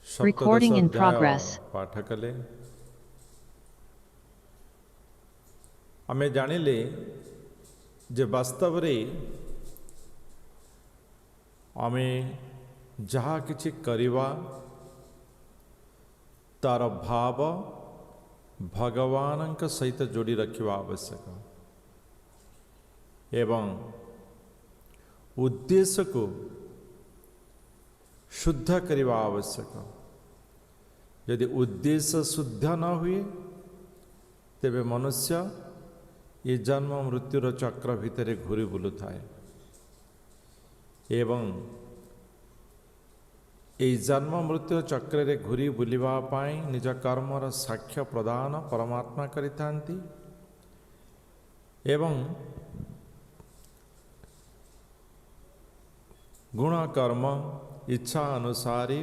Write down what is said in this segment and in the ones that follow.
ସପ୍ତଦଶ Recording in ଅଧ୍ୟାୟ progress. ପାଠ କଲେ। ଆମେ ଜାଣିଲେ ଯେ ବାସ୍ତବରେ ଆମେ ଯାହା କିଛି କରିବା ତାର ଭାବ ଭଗବାନଙ୍କ ସହିତ ଯୋଡ଼ି ରଖିବା ଆବଶ୍ୟକ ଏବଂ ଉଦ୍ଦେଶ୍ୟକୁ शुद्ध କରିବା ଆବଶ୍ୟକ। ଯଦି ଉଦ୍ଦେଶ୍ୟ ଶୁଦ୍ଧ ନ ହୁଏ ତେବେ ମନୁଷ୍ୟ ଏ ଜନ୍ମ ମୃତ୍ୟୁର ଚକ୍ର ଭିତରେ ଘୁରି ବୁଲୁଥାଏ ଏବଂ ଏହି ଜନ୍ମ ମୃତ୍ୟୁ ଚକ୍ରରେ ଘୁରି ବୁଲିବା ପାଇଁ ନିଜ କର୍ମର ସାକ୍ଷ୍ୟ ପ୍ରଦାନ ପରମାତ୍ମା କରିଥାନ୍ତି ଏବଂ गुण कर्म इच्छा अनुसारी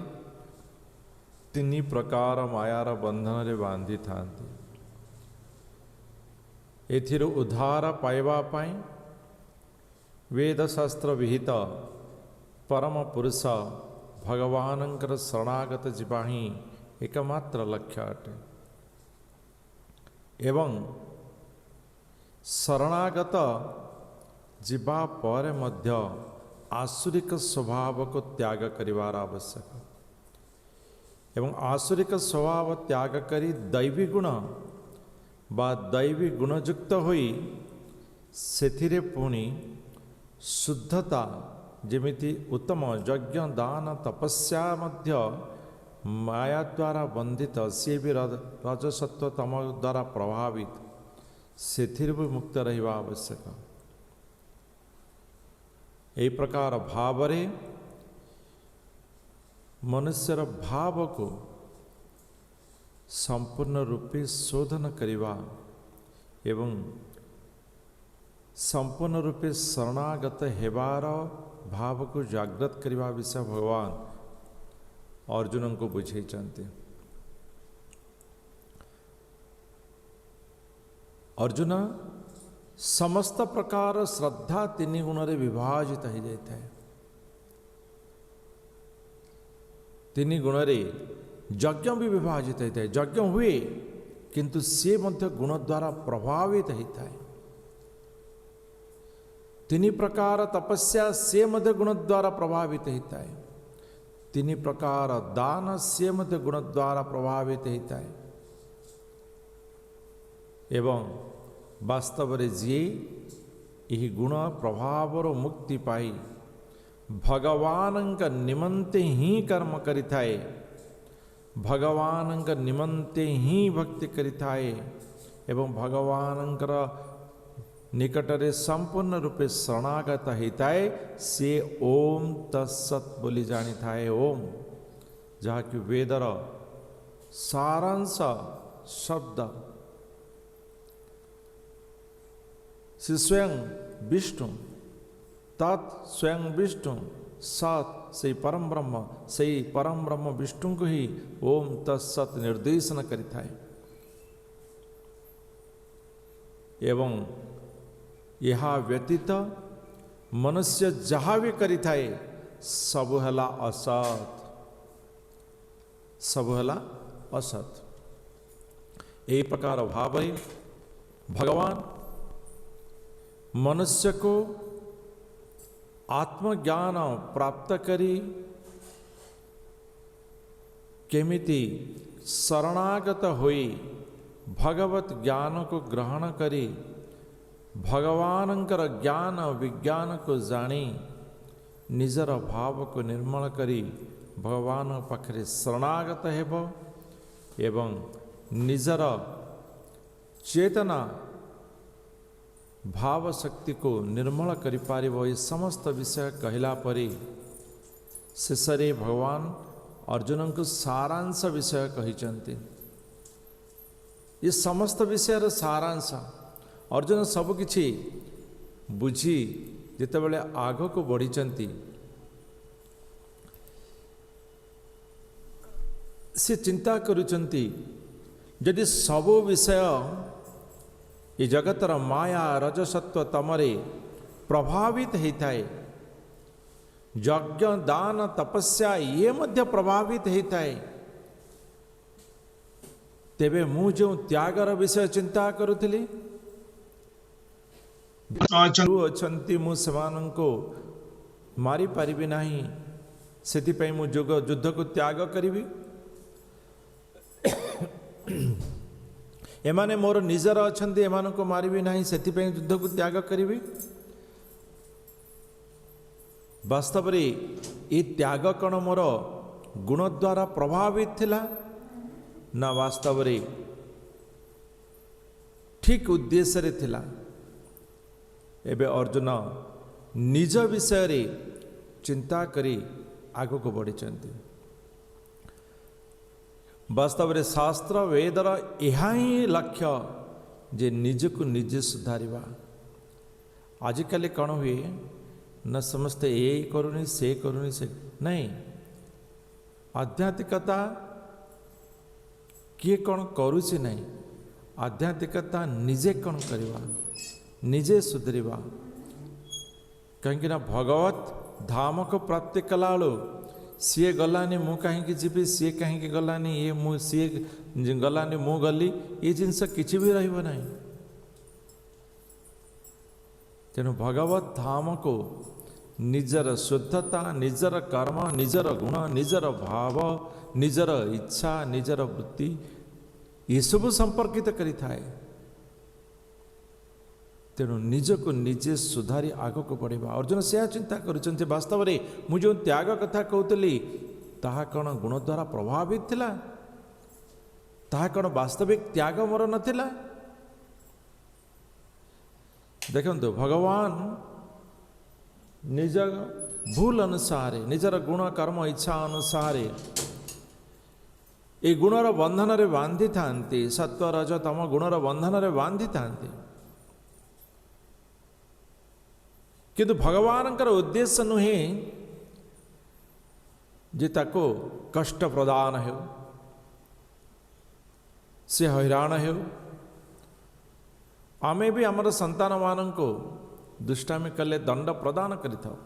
तीन प्रकार मायार बंधन रे बांधी थांती। एथिरो उद्धार पाइबा पाई वेद शास्त्र विहित परम पुरुष भगवानंकर शरणागत जीवा ही एकमात्र लक्ष्य अटे एवं शरणागत जीवा पर मध्य आसुरिक स्वभाव को त्याग करिवार आवश्यक एवं आसुरिक स्वभाव त्याग करी दैवी गुण बा दैवी गुणयुक्त होई सेथिरे पुणी शुद्धता जेमिति उत्तम यज्ञ दान तपस्या मध्य माया द्वारा बंधित सी भी रजसत्व तम द्वारा प्रभावित सेथिरे भी मुक्त रहिबा आवश्यक। यही प्रकार भावरे मनुष्यर भाव को संपूर्ण रूपे शोधन करिवा एवं संपूर्ण रूपे शरणागत हेबार भाव को जागृत करिवा विषय भगवान अर्जुन को बुझाइछन्ति। अर्जुन समस्त प्रकार श्रद्धा तीन गुण रे विभाजित हो जाता है। तीन गुण रे यज्ञ भी विभाजित होता है। यज्ञ हुए किंतु से मध्य गुण द्वारा प्रभावित होता है। तीन प्रकार तपस्या से मध्य गुण द्वारा प्रभावित होता है। तीन प्रकार दान से मध्य गुण द्वारा प्रभावित होता है एवं वास्तव रे जी यही गुण प्रभावर मुक्ति पाई भगवान निमंते ही कर्म करिथाए भगवान निमंते ही भक्ति करिथाए एवं भगवान निकटरे संपूर्ण रूपे शरणागत होता है से ओम तत्सत बोली जानी थाए। ओम जहाँ कि वेदर सारांश शब्द से स्वयं विष्णु तत् स्वयं विष्णु सत से परम ब्रह्म विष्णु को ही ओम तत्सत निर्देशन करिथाए एवं यह व्यतीत मनुष्य जहाँ भी करिथाए सबु हला असत यही प्रकार भाव भगवान मनुष्य को आत्मज्ञान प्राप्त करी केमिति शरणागत होई भगवत ज्ञान को ग्रहण करी भगवानंकर ज्ञान विज्ञान को जानी निजर भाव को निर्मल करी भगवान पाखरे शरणागत हेब एवं निजर चेतना भाव शक्ति को निर्मल करि पारिबो। ये समस्त विषय कहला परी शेषरे भगवान अर्जुन को सारांश विषय कहिचंती। ये समस्त विषय सारांश अर्जुन सबकिछि बुझी जितेबले आग को बढ़ी से चिंता करुचंती यदि सबो विषय ये जगतर माया रजसत्व तमरे प्रभावित होता है यज्ञ दान तपस्या ये मध्य प्रभावित होता है तेबे मु जो त्यागर विषय चिंता करुथिली अछंती मु सेमानंको मारी पारिबी नाही, सेथिपई मु युद्ध को त्याग करिबी। एमाने मोर निजर अछंती, एमानको मारिबी नाही, सेथिपई युद्ध को त्याग करिबी। वास्तव रे ए त्याग कण मोर गुण द्वारा प्रभावित थिला ना वास्तव रे ठीक उद्देश्य रे थिला। एबे अर्जुन निज विषय रे चिंता करी आगो को बढ़ी चंती। वास्तव रे शास्त्र वेदर यह ही लक्ष्य जे निज को निजे सुधारिबा। आजिकल कौन हुए न समस्ते ये करूनी से नहीं, आध्यात्मिकता किए कौन करुछि नहीं, आध्यात्मिकता निजे कौन करवा, निजे सुधरिबा। कहीं ना भगवत धाम को प्राप्ति कला सी गलानी मु कहीं जीवी, सी कहीं गलानी ये मु सी गलानी मु गली, ये जिनस किसी भी रहिबो नहीं। तेणु भगवत धाम को निजर शुद्धता, निजर कर्म, निजर गुण, निजर भाव, निजर इच्छा, निजर वृत्ति ये सब संपर्कित करि थाए। तेणु निज को निजे सुधारी आग को बढ़िबा। अर्जुन से चिंता करुछन जे वास्तव रे मु जो त्याग कथा कहतली ताहा कण गुण द्वारा प्रभावित थिला, ताहा कण वास्तविक त्याग मोर नथिला। देखंतु भगवान निज भूल अनुसार, निजर गुण कर्म इच्छा अनुसार ए गुणर बंधन रे बांधि थांती, सत्व रज तम गुणर बंधन रे बांधि थांती। किंतु भगवान उद्देश्य नुहे जे ताको कष्ट प्रदान हो, से हैरान हो। आमे भी आमर संतान मान को दुष्टामी कले दंड प्रदान करि थाउ।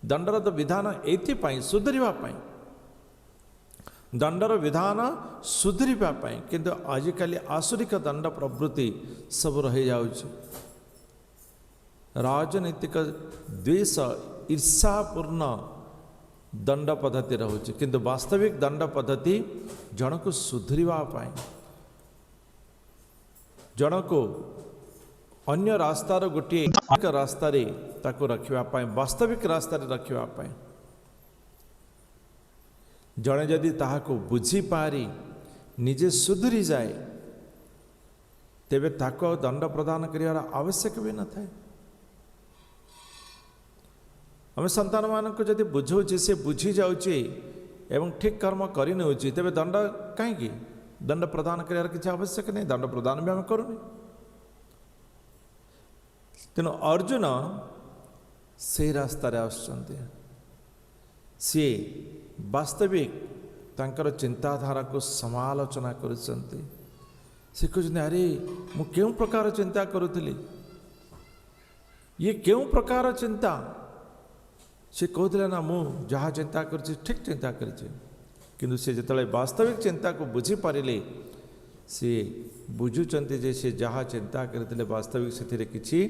दंडर तो विधान एथिपाई सुधरिबा पाई, दंडर विधान सुधरिबा पाई, किंतु आजिकल आसुरिक दंड प्रवृत्ति सब रही जाउछि। राजनीतिक द्वेष ईर्षापूर्ण दंड पद्धति रहुछि, किंतु वास्तविक दंड पद्धति जन को सुधरिबा पाई, जन को अन्य रास्तार गोटे रास्ता रे ताको रखिबा पाई, वास्तविक रास्ता रे रखिबा पाई। जने जदि ताहाको बुझी पारी निजे सुधरी जाए, तेबे ताको दंड प्रदान करिवार आवश्यक भी न थाए। आम संतान मान को जदि बुझाऊे, से बुझी जाऊे एवं ठीक कर्म कर नौची, तेबे दंड कहीं दंड प्रदान कर किसी आवश्यक नहीं, दंड प्रदान भी आम करूनी। तेणु अर्जुन से रास्ता आसुचंती, सी वास्तविक तांकर चिंताधारा को समालोचना करुचंती। से कहते अरे मु क्यों प्रकार चिंता करुथली, ये क्यों प्रकार चिंता। से कहते ना मु जहाँ चिंता करुछि ठीक चिंता करुछि, किंतु से जिते वास्तविक चिंता को बुझी पारिले, सी बुझुचंती जे से जहाँ चिंता करते वास्तविक से किछि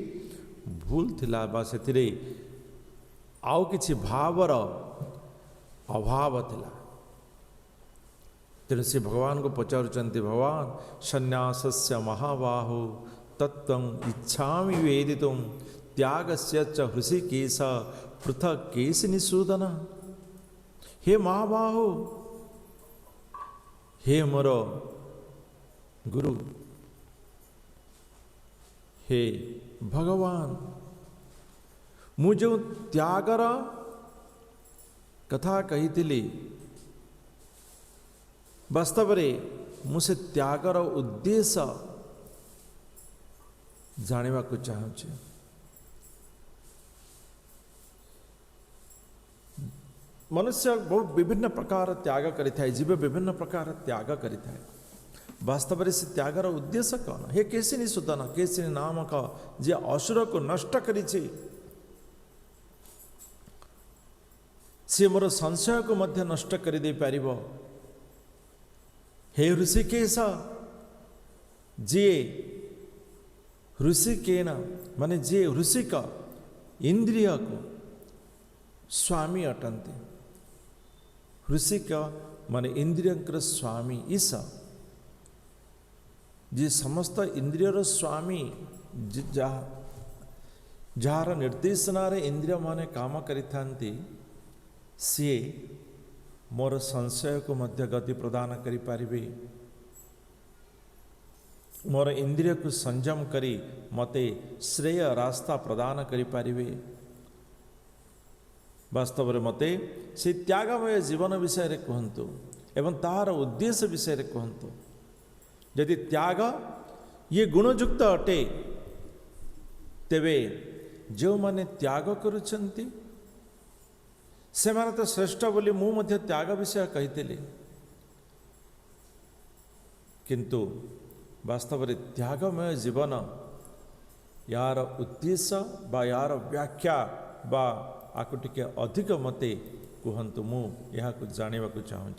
भूल थिला, बा से आउ किछि भावर अभाव थिला। तेणु से भगवान को पचारुचंती, भगवान संन्यासस्य महाबाहो तत्त्वं इच्छामि वेदितुं त्यागस्य च हृषिकेश पृथक केश निसूदन। हे महाबाहो, हे मोर गुरु, हे भगवान, मु जो त्यागर कथा कही वास्तव रे मुझे त्यागर उद्देश्य जानिबा को चाहूँ। मनुष्य बहुत विभिन्न प्रकार त्याग करिथाय, जीव विभिन्न प्रकार त्याग करिथाय। वास्तव में से त्यागर उद्देश्य कौन? हे केशिनी सुदन, केशिनी नामक जे असुर को नष्ट करिछि, सी मोर संशय को मध्य नष्ट कर दे पारिबो। हे ऋषिकेश जे ऋषिकेन माने जे ऋषिक इंद्रिय को स्वामी अटंती। ऋषिक माने इंद्रियंकर स्वामी ईश जे समस्त इंद्रियर स्वामी जार निर्देशना इंद्रिय माने काम करिथांती सी मोर संशय को मध्य गति प्रदान करि पारिबे। मोर इंद्रिय को संयम करी मते श्रेय रास्ता प्रदान करि पारिबे। वास्तव में मते से त्यागमय जीवन विषय रे कहंतु एवं तार उद्देश्य विषय रे कहंतु। यदि त्याग ये गुणयुक्त अटे तेबे जो माने त्याग करुचंती से माने तो श्रेष्ठ बोली मु मध्य त्याग विषय कहितले, किंतु वास्तव में त्यागमय जीवन यार उद्देश्य बा यार व्याख्या बा आकु टिके अधिक मते कहंतु मु यहा को जानिबा को चाहूँ।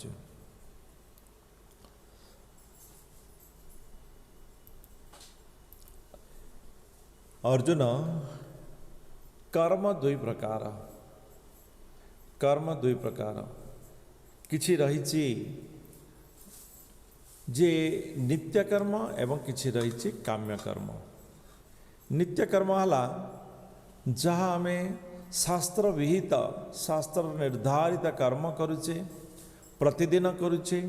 अर्जुन कर्म दुई प्रकार, कर्म दुई प्रकार किछि रहिछि जे नित्य कर्म एवं किछि रहिछि काम्य कर्म। नित्य कर्म हला जहाँ आमे शास्त्र विहित शास्त्र निर्धारित कर्म करुचे प्रतिदिन करुचे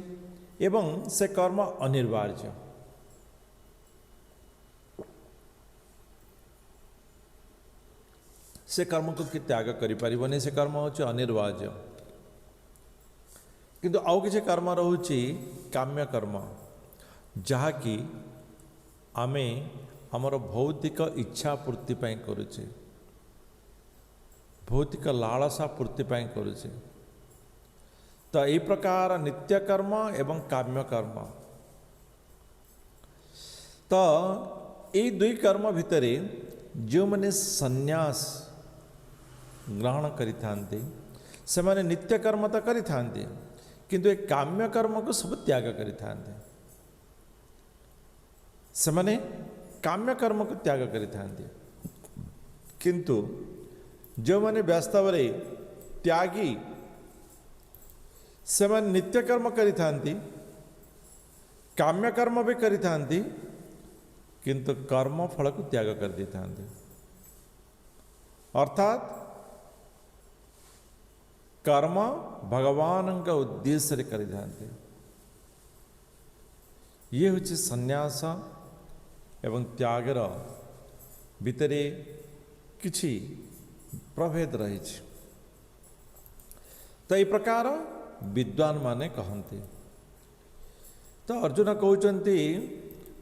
एवं से कर्म अनिवार्य। से कर्म को कि त्याग करि परिबने, से कर्म होचे अनिवार्य। किंतु आउ किछि कर्म रहुछि काम्य कर्म जहा कि आमे हमर भौतिक इच्छा पूर्ति पई करुचे, भौतिक लालसा पूर्ति पई करुचे। तो ए प्रकार नित्य कर्म एवं काम्य कर्म, तो ए दुई कर्म भितरे जो माने संन्यास ग्रहण करिथांते से माने नित्य कर्म तो करिथांते किंतु ए काम्य कर्म को सब त्याग करिथांते। से माने काम्य कर्म को त्याग करिथांते, किंतु जो माने वास्तव रे त्यागी से माने नित्य कर्म करिथांती, काम्य कर्म भी करिथांती, किंतु कर्म फल को त्याग कर देथांते। अर्थात कर्म भगवान का उद्देश्य रे करिथांते। ये होछि संन्यास एवं त्यागर भितरे किछि प्रभेद रही। तो ये प्रकार विद्वान माने कहते। तो अर्जुन कहते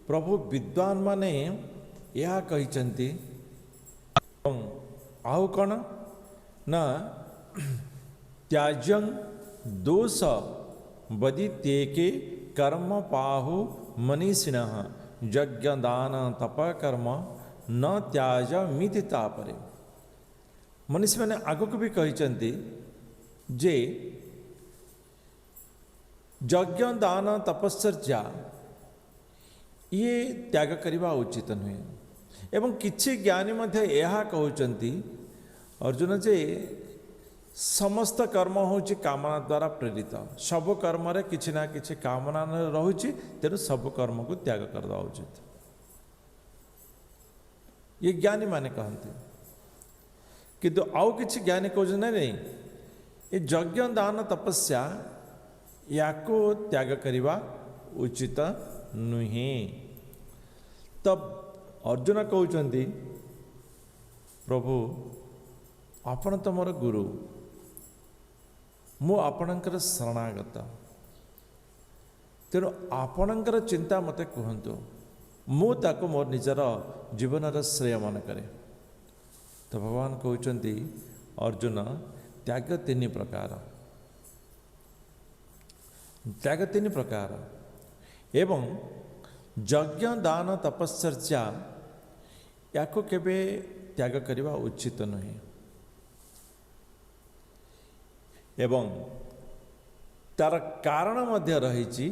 प्रभु विद्वान माने यह कहते आउ कौन ना त्याज्यं दोष बदित्येके कर्म पाहु मनीषिणः यज्ञ दान तप कर्म न त्याज मिति तापरे। मनीषी मैंने आगक भी कहते जे यज्ञ दान तपस्या ये त्याग करने उचित नुहे। एवं किछि ज्ञानी मध्य यह कहते अर्जुन जे समस्त कर्म होची कामना द्वारा प्रेरित, सब कर्म रे किछि ना किछि कामना रहुची, तेणु सब कर्म को त्याग कर देवा उचित। ये ज्ञानी माने कहते, किंतु आउ किछि ज्ञानी कहते नहीं ये यज्ञ दान तपस्या याको त्याग करवा उचित नुहे। तब अर्जुन कहते प्रभु आपण तो मोर गुरु, मु आपणकर शरणागत, तेणु आपणकर चिंता मते कहतु, मु ताको मोर निजर जीवन श्रेय मन करे। तो भगवान कहते अर्जुन त्याग तीन प्रकार, त्याग तीन प्रकार एवं यज्ञ दान तपस्या याको केबे त्याग करवा उचित नुहे। एवं तार कारण मध्य रही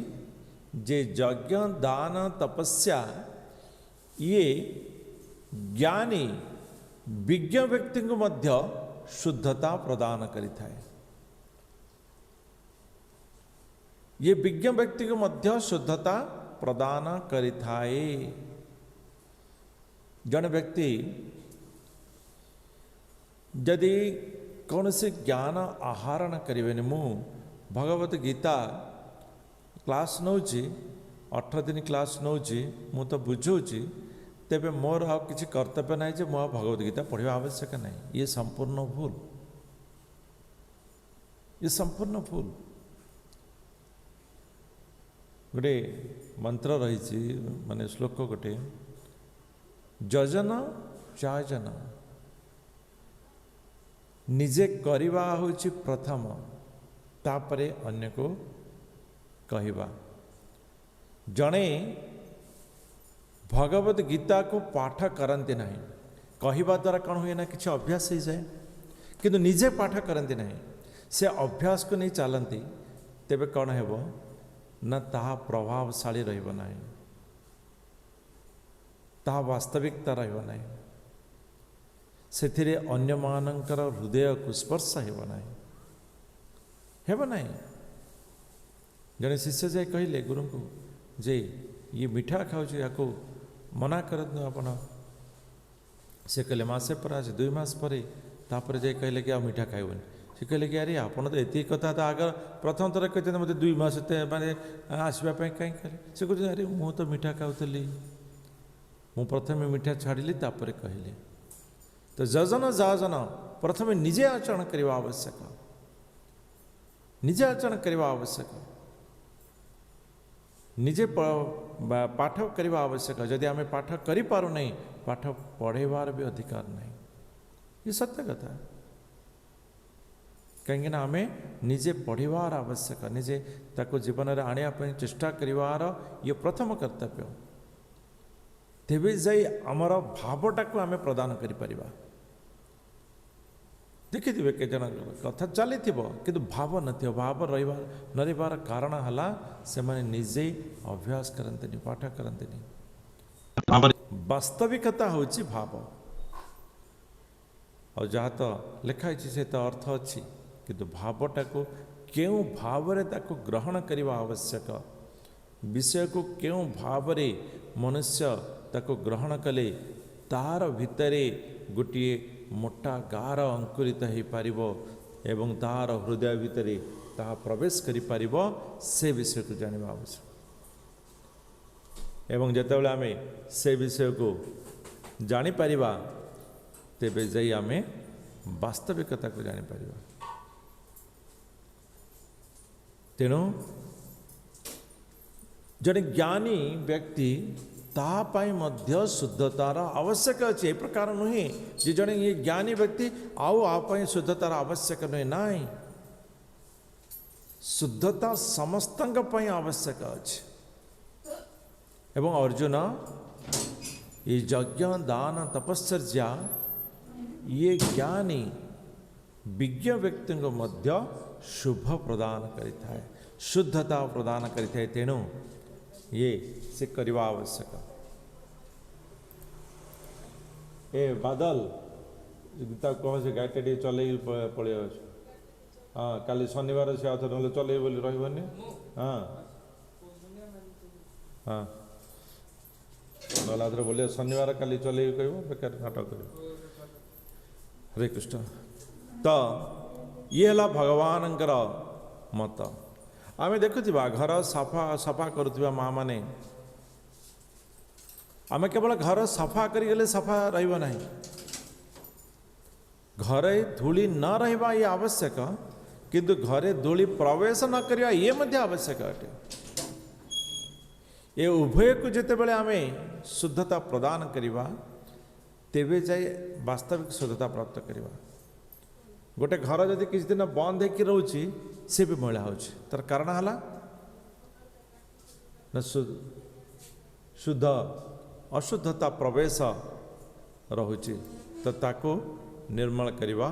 जे यज्ञ दान तपस्या ये ज्ञानी विज्ञ व्यक्ति को मध्य शुद्धता प्रदान करिथाए। ये विज्ञ व्यक्ति को मध्य शुद्धता प्रदान करिथाए। जन व्यक्ति यदि कौन से ज्ञान आहरण करें, मु भगवत गीता क्लास नौची 18 दिन क्लास नौची मु तो बुझाऊँगी, तेबे मोर आ किसी कर्तव्य ना जे मु भगवत गीता पढ़ा आवश्यक नहीं। ये संपूर्ण भूल, ये संपूर्ण भूल। गोटे मंत्र रही माने श्लोक गोटे, जजन चाजन निजे करिबा होछि प्रथम, तापरे अन्य को कहिबा। जड़े भगवत गीता को पाठ करते ना, कहवा द्वारा कौन हुए ना कि अभ्यास हो जाए, किंतु निजे पाठ करते ना, से अभ्यास को नहीं चलती, तेबे कौन हेब ना ताहा प्रभावशाली रहिब ना, ताहा वास्तविकता रहिब ना, सेथिरे अन्य मानकर हृदय को स्पर्श हेब ना, हेब ना। जड़े शिष्य जाए कहले गुरु को जे ये मिठा खाऊँ या मना कर आपण, से कहले मसे पर आज 2 मास पर तापर जाए कहले कि आ मिठा खाइबन। से कहले कि अरे आपन तो एति कथा तो आगर प्रथम थर कहते मत 2 मास माने आसवाई कहीं कहले। से कहते अरे मु तो मिठा खाऊली, मु प्रथम मिठा छाड़िली तापर कहले। तो जजन जाजन प्रथम निजे आचरण करवा आवश्यक, निजे आचरण करवा आवश्यक, निजे पाठ करवा आवश्यक। जदि आम पाठ करूँ नहीं, पाठ पढ़ेबार भी अधिकार नहीं, ये सत्य कथा। कहीं आम निजे पढ़वार आवश्यक, निजे ताको जीवन में आने चेष्टा करार ये प्रथम कर्तव्य। तेबे जाई आमर भावटा को आम प्रदान करिपरिबा। देखिए के जन कथा चली कि भाव न भाव रहीबार कारण है से माने निजे अभ्यास करते पाठ करते। वास्तविकता हूँ भाव, और जहाँ तो लिखाई से तो अर्थ अच्छी, किंतु भावटा को क्यों भाव रे ताको ग्रहण करने आवश्यक, विषय को क्यों भाव रे मनुष्य ताको ग्रहण कले तार भितरे गोटे मोटा गार अंकुरित हो पारिबो एवं तार हृदय भितरे ताहा प्रवेश करि पारिबो, से विषय को जानिबा आवश्यक। एवं जेतेबेले आमे से विषय को जानि पारिबा, तेबे जाई आमे वास्तविकता को जानि पारिबा। तेणु जड़े ज्ञानी व्यक्ति तापाई मध्य शुद्धतार आवश्यक अच्छे। प्रकार नुहे जे जड़े ये ज्ञानी व्यक्ति आउ आपाई शुद्धतार आवश्यक नुहे नाई, शुद्धता समस्तंग पई आवश्यक अच्छे। एवं अर्जुन ये यज्ञ दान तपस्या ये ज्ञानी विज्ञ व्यक्ति को मध्य शुभ प्रदान करिथाए, शुद्धता प्रदान करिथाए। तेणु ये से करवा आवश्यक। ए बादल गीता कह से गाड़ी टे चल पड़े। हाँ काली शनिवार से आउ ना चल बोली रही। हाँ हाँ ना बोले शनिवार काली चल कह बेकार नाटक कर। हरे कृष्ण। तो ये है भगवान मत। आमे देखुवा घर सफा सफा करुवा माँ मैंने आमे केवल घर सफा करगले सफा रहिबा नहीं, घरे धूली न रहिबा ये आवश्यक, किंतु घरे धूली प्रवेश न करिया ये मध्य आवश्यक अटे। ये उभय को जेतेबेले आमे शुद्धता प्रदान करिबा, तेबे जाय वास्तविक शुद्धता प्राप्त करिबा। गोटे घर जदि किसी दिन बंद होकर रोची से भी मैला हो, तार कारण है ना शुद्ध अशुद्धता प्रवेश रोचे, तो ताको निर्मल करवा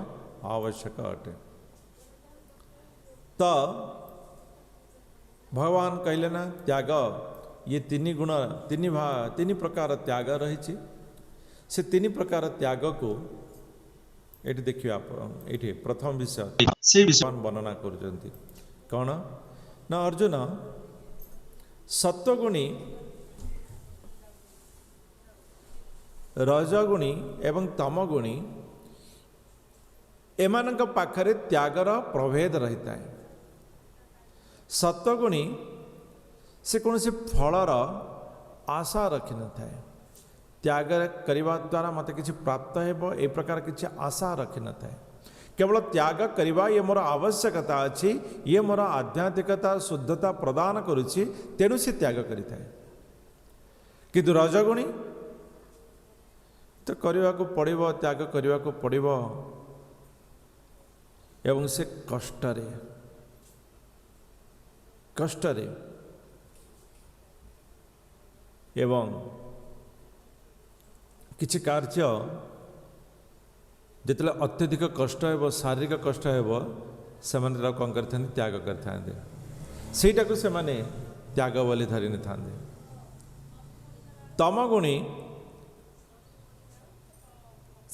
आवश्यक अटे। तो भगवान कहले ना त्याग ये तीन गुण तीन प्रकार त्याग रही से तीन प्रकार त्याग को ये देखिए आप ये प्रथम विषय से विषय भगवान वर्णना कर कौन ना अर्जुन सत्वगुणी रजगुणी एवं तमगुणी एमानक पाखरे त्यागर प्रभेद रही है। सत्वगुणी से कौन से फलर आशा रखि न थाए त्याग करने द्वारा मत किसी प्राप्त हो ए प्रकार किसी आशा रखि न थाए केवल त्याग करवा ये मोर आवश्यकता अच्छी ये मोर आध्यात्मिकता शुद्धता प्रदान करुच्ची तेणु से त्याग करें किंतु रजगुणी तो करने को पड़ो त्याग करने को पड़ो एवं से कष्टरे एवं किछि कार्य जिते अत्यधिक कष्ट हो शारीरिक कष्ट हो से कौन करते त्याग करते सेटा को से त्याग बोली धरी न था। तमगुणी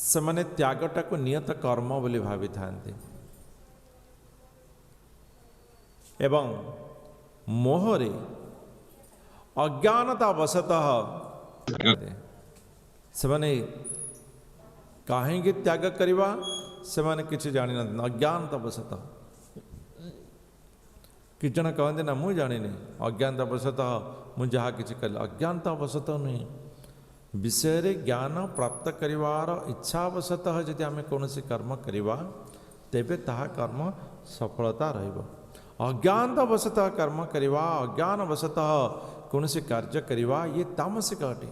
से माने त्यागटा को नियत कर्म बोली भावी थांते एवं मोहरे अज्ञानता वशतः से माने कहीं त्याग करवा से माने किसी जानी ना अज्ञानता वशतः कि जन कहते ना मुझे जानी अज्ञानता वशतः मुझे जहाँ किसी कर अज्ञानता वशतः नहीं विषय ज्ञान प्राप्त करिवार इच्छावशतः यदि आम कौन कर्म करवा तेबे ताहा कर्म सफलता रहिबो। अज्ञानवशतः कर्म करवा अज्ञानवशतः कौन कार्य करवा ये तामसिक अटे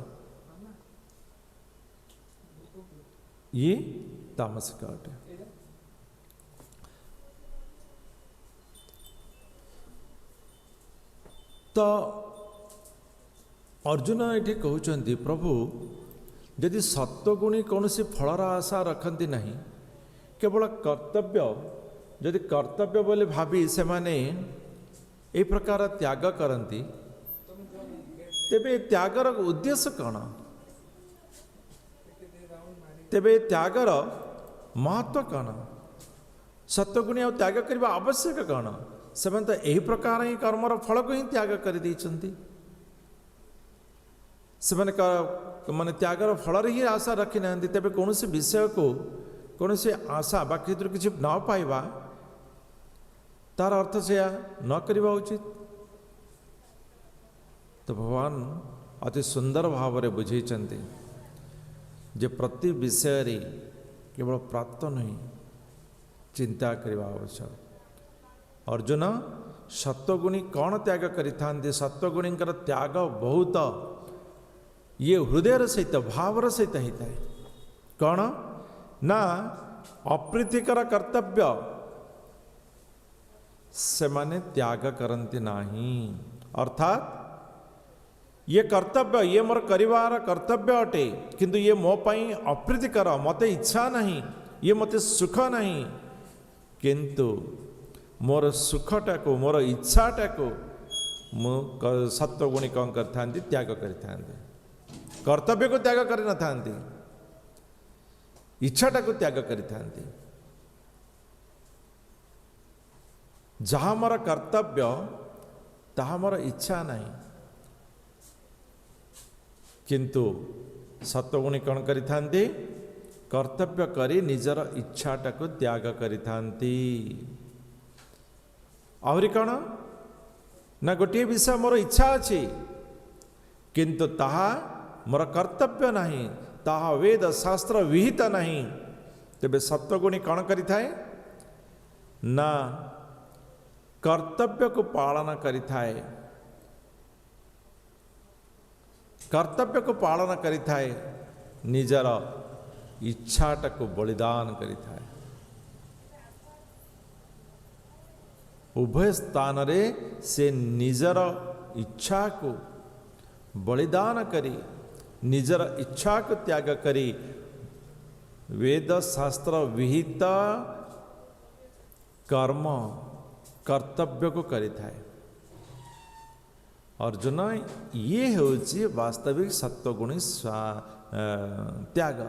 ये तामसिक अटे। तो अर्जुन ये कहते प्रभु यदि सत्वगुणी कौन सी फलर आशा रखती नहीं केवल कर्तव्य यदि कर्तव्य बोले भावी से माने ए प्रकार त्याग करती तेबे त्यागर उद्देश्य कौन तेबे त्यागर महत्व कौन सत्वगुणी और त्याग करने आवश्यक कौन से तो यही प्रकार ही कर्मर फल को ही त्याग कर देइछन्ति से माने त्यागर फल ही आशा रखी ना तेरे कौन से विषय को कौन से आशा बाकी किसी न पाइबा तार अर्थ से न करवा उचित। तो भगवान अति सुंदर भाव में बुझे जे प्रति विषय रे केवल प्राप्त नहीं चिंता करवा आवश्यक। अर्जुन सत्वगुणी कौन त्याग करि सत्वगुणी त्याग बहुत ये हृदय सहित भावर सहित होता है कौन ना अप्रीतिकर कर्तव्य से माने त्याग करती नहीं अर्थात ये कर्तव्य ये मोर करिवार कर्तव्य अटे किंतु ये मो पाई अप्रीतिकर मते इच्छा नहीं ये मते सुख नहीं किंतु मोर सुखटा को मोर इच्छाटा को मु सत्वगुणी कौन करते त्याग करते कर्तव्य को त्याग कर न था इच्छाटा को त्याग करते जहाँ मोर कर्तव्य ताहा मोर इच्छा नहीं किंतु सत्वगुणी कौन करते कर्तव्य करी निजर इच्छाटा को त्याग करते आहरी कौन ना गोटे विषय मोर इच्छा अच्छी किंतु ताहा मोर कर्तव्य नहीं ताहा वेद शास्त्र विहित नहीं तेबे सत्वगुणी कौन करिथाए ना कर्तव्य को पालन करिथाए कर्तव्य को पालन करिथाए निजर इच्छाटा को बलिदान करिथाए उभय स्थान रे से निजर इच्छा को बलिदान करी निजर इच्छा को त्याग करी वेद शास्त्र विहित कर्म कर्तव्य को करिथाए अर्जुन ये ହେଉଛି वास्तविक सत्वगुणी त्याग।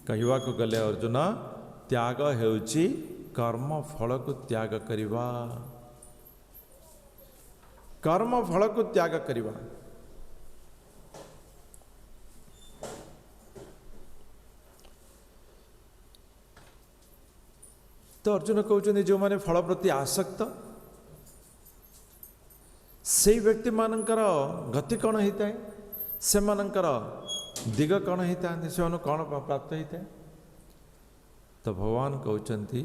कहवाक गले अर्जुन त्याग ହେଉଛି कर्म फल को त्याग करिवा, कर्म फल को त्याग करिवा। तो अर्जुन कहते जो माने फल प्रति आसक्त से व्यक्ति मानकर गति कौन होता है, से मानकर दिग कौन होता है, से कौन प्राप्त होता है। तो भगवान कहते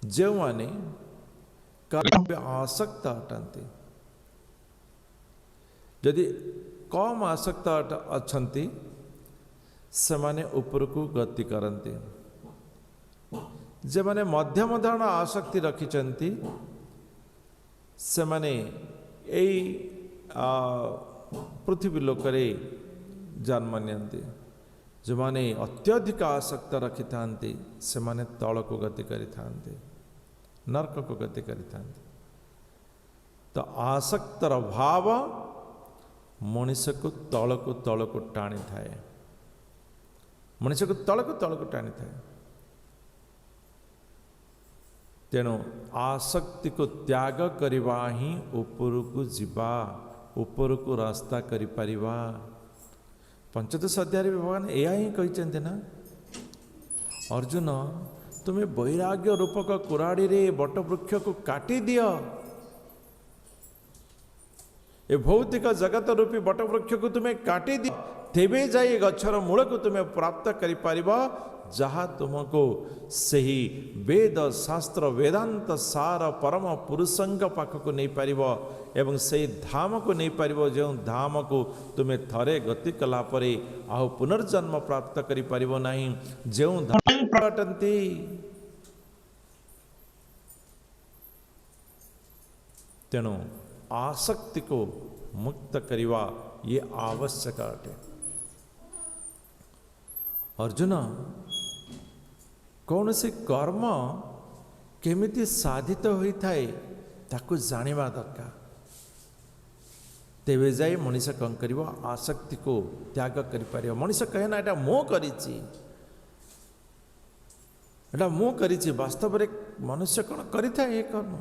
जो माने कर्म आसक्त अटंती, यदि कम आसक्त अछंती से माने ऊपर को गति करती, जे माने मध्यम धरण आसक्ति रखिचंती से माने एई पृथ्वी लोकरे जन्म नियंती। जो माने अत्यधिक आसक्त रखि थांती से माने तल को गति करि थांती, नरक को गति करि थांती। तो आसक्तर भाव मनुष्य को तल को टाणी थाए, मनुष्य को तल को टाणी थाए। तेणु आसक्ति को त्याग करिवा ही ऊपर को जीवा, ऊपर को रास्ता करि परिवा। पंचदश अध्याय भगवान या ही कहते ना, अर्जुन तुम्हें वैराग्य रूपक कुराड़ी रे बटवृक्ष को काटी दियो, ए भौतिक जगत रूपी बटवृक्ष को तुम्हें काटी दियो, तेबे जाई गछर मूल को तुम्हें प्राप्त करि परिबा, जहाँ तुमको सही वेद शास्त्र वेदांत सार परम पुरुषंग पाखक नहीं पारिब एवं सही धाम को नहीं पारिब, जो धाम को तुम्हें थरे गति कला परे आउ पुनर्जन्म प्राप्त करि पारिब नहीं, जो धाम अटंती। तेणु आसक्ति को मुक्त करिवा ये आवश्यक अटे। अर्जुन कौन से कर्म केमिति साधित होता है ताकू जानिबा दरकार, तेबे जाए मनीष कौन करिवो आसक्ति को त्याग करि परियो। मनीष कहे ना एटा मो करिछि, एटा मो करिछि, वास्तव रे मनुष्य कौन करिथाय ए कर्म,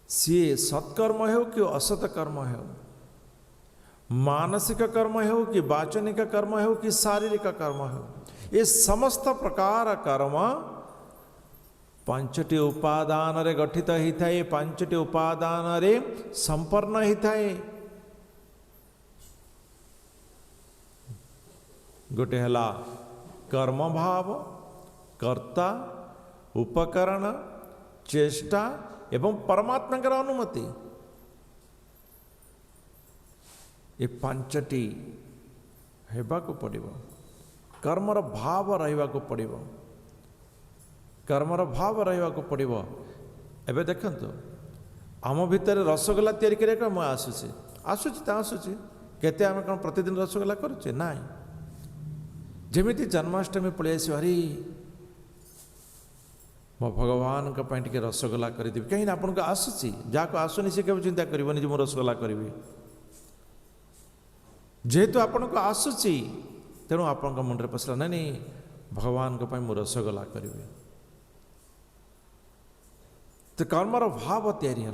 सी सत्कर्म हो कि असत कर्म हो, मानसिक कर्म हो कि वाचनिक कर्म हो कि शारीरिक कर्म हो, ये समस्त प्रकार कर्म पांचटी उपादान रे गठित होता है, पांचटी उपादान रे संपन्न होता है। गोटे हला कर्म भाव, कर्ता, उपकरण, चेष्टा एवं परमात्मा का अनुमति, ये पांचटी हेबा को पड़िबो। कर्मर भाव रहिबा को पड़िबो, कर्मर भाव रहिबा को पड़िबो। एबे देखंतु आम भितर रसगोल्ला तैयारी करिया मैं आसुची केते आम कौन प्रतिदिन रसगोल्ला करुचे ना, जेमिति जन्माष्टमी पलि आसी हरी मो भगवान टे रसगोल्ला करदेवी, कहीं आपन को आसुची, जहाँ को आसुनी से केवल चिंता करबनी जे मो रसगोल्ला करी, जेहेतु आपन को आसुची तेणु आपण मुंडे पसला ना नहीं भगवान को मु रसगोल्ला करी। तो कर्मर भाव तैयारी है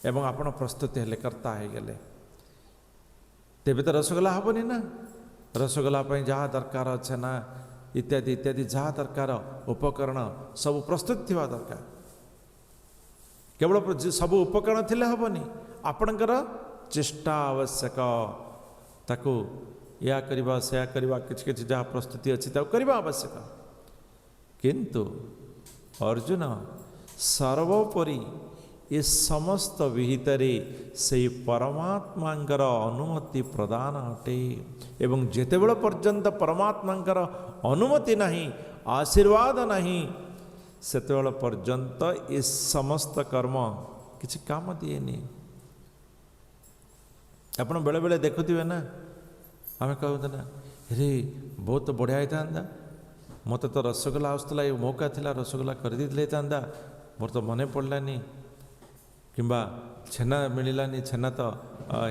एवं आपण प्रस्तुत हेले कर्ता है गले, तेबे तो रसगोल्ला हेनी ना। रसगोल्ला जहाँ दरकार छेना इत्यादि इत्यादि जहाँ दरकार उपकरण सब प्रस्तुत थिबा दरकार। केवल सब उपकरण थिले हेनी, आपणकर चेष्टा आवश्यक, ताकू या करवा से करवा कि जहाँ प्रस्तुति अच्छी करवा आवश्यक। किंतु अर्जुन सर्वोपरि ये समस्त विहितरे से परमात्मांकर अनुमति प्रदान अटे, एवं जेतेबेले पर्यंत परमात्मांकर अनुमति नहीं, आशीर्वाद नहीं, सेतेबेले पर्यंत ये समस्त कर्म किसी काम दिए नहीं। आपण बेले बेले देखुथिबे ना, आम कहते ना रे बहुत बढ़िया होता मत तो रसगोला आसला ये मौका थिला रसगोला कर देता मोर तो मन पड़लानी किंबा छेना मिललानी छेना तो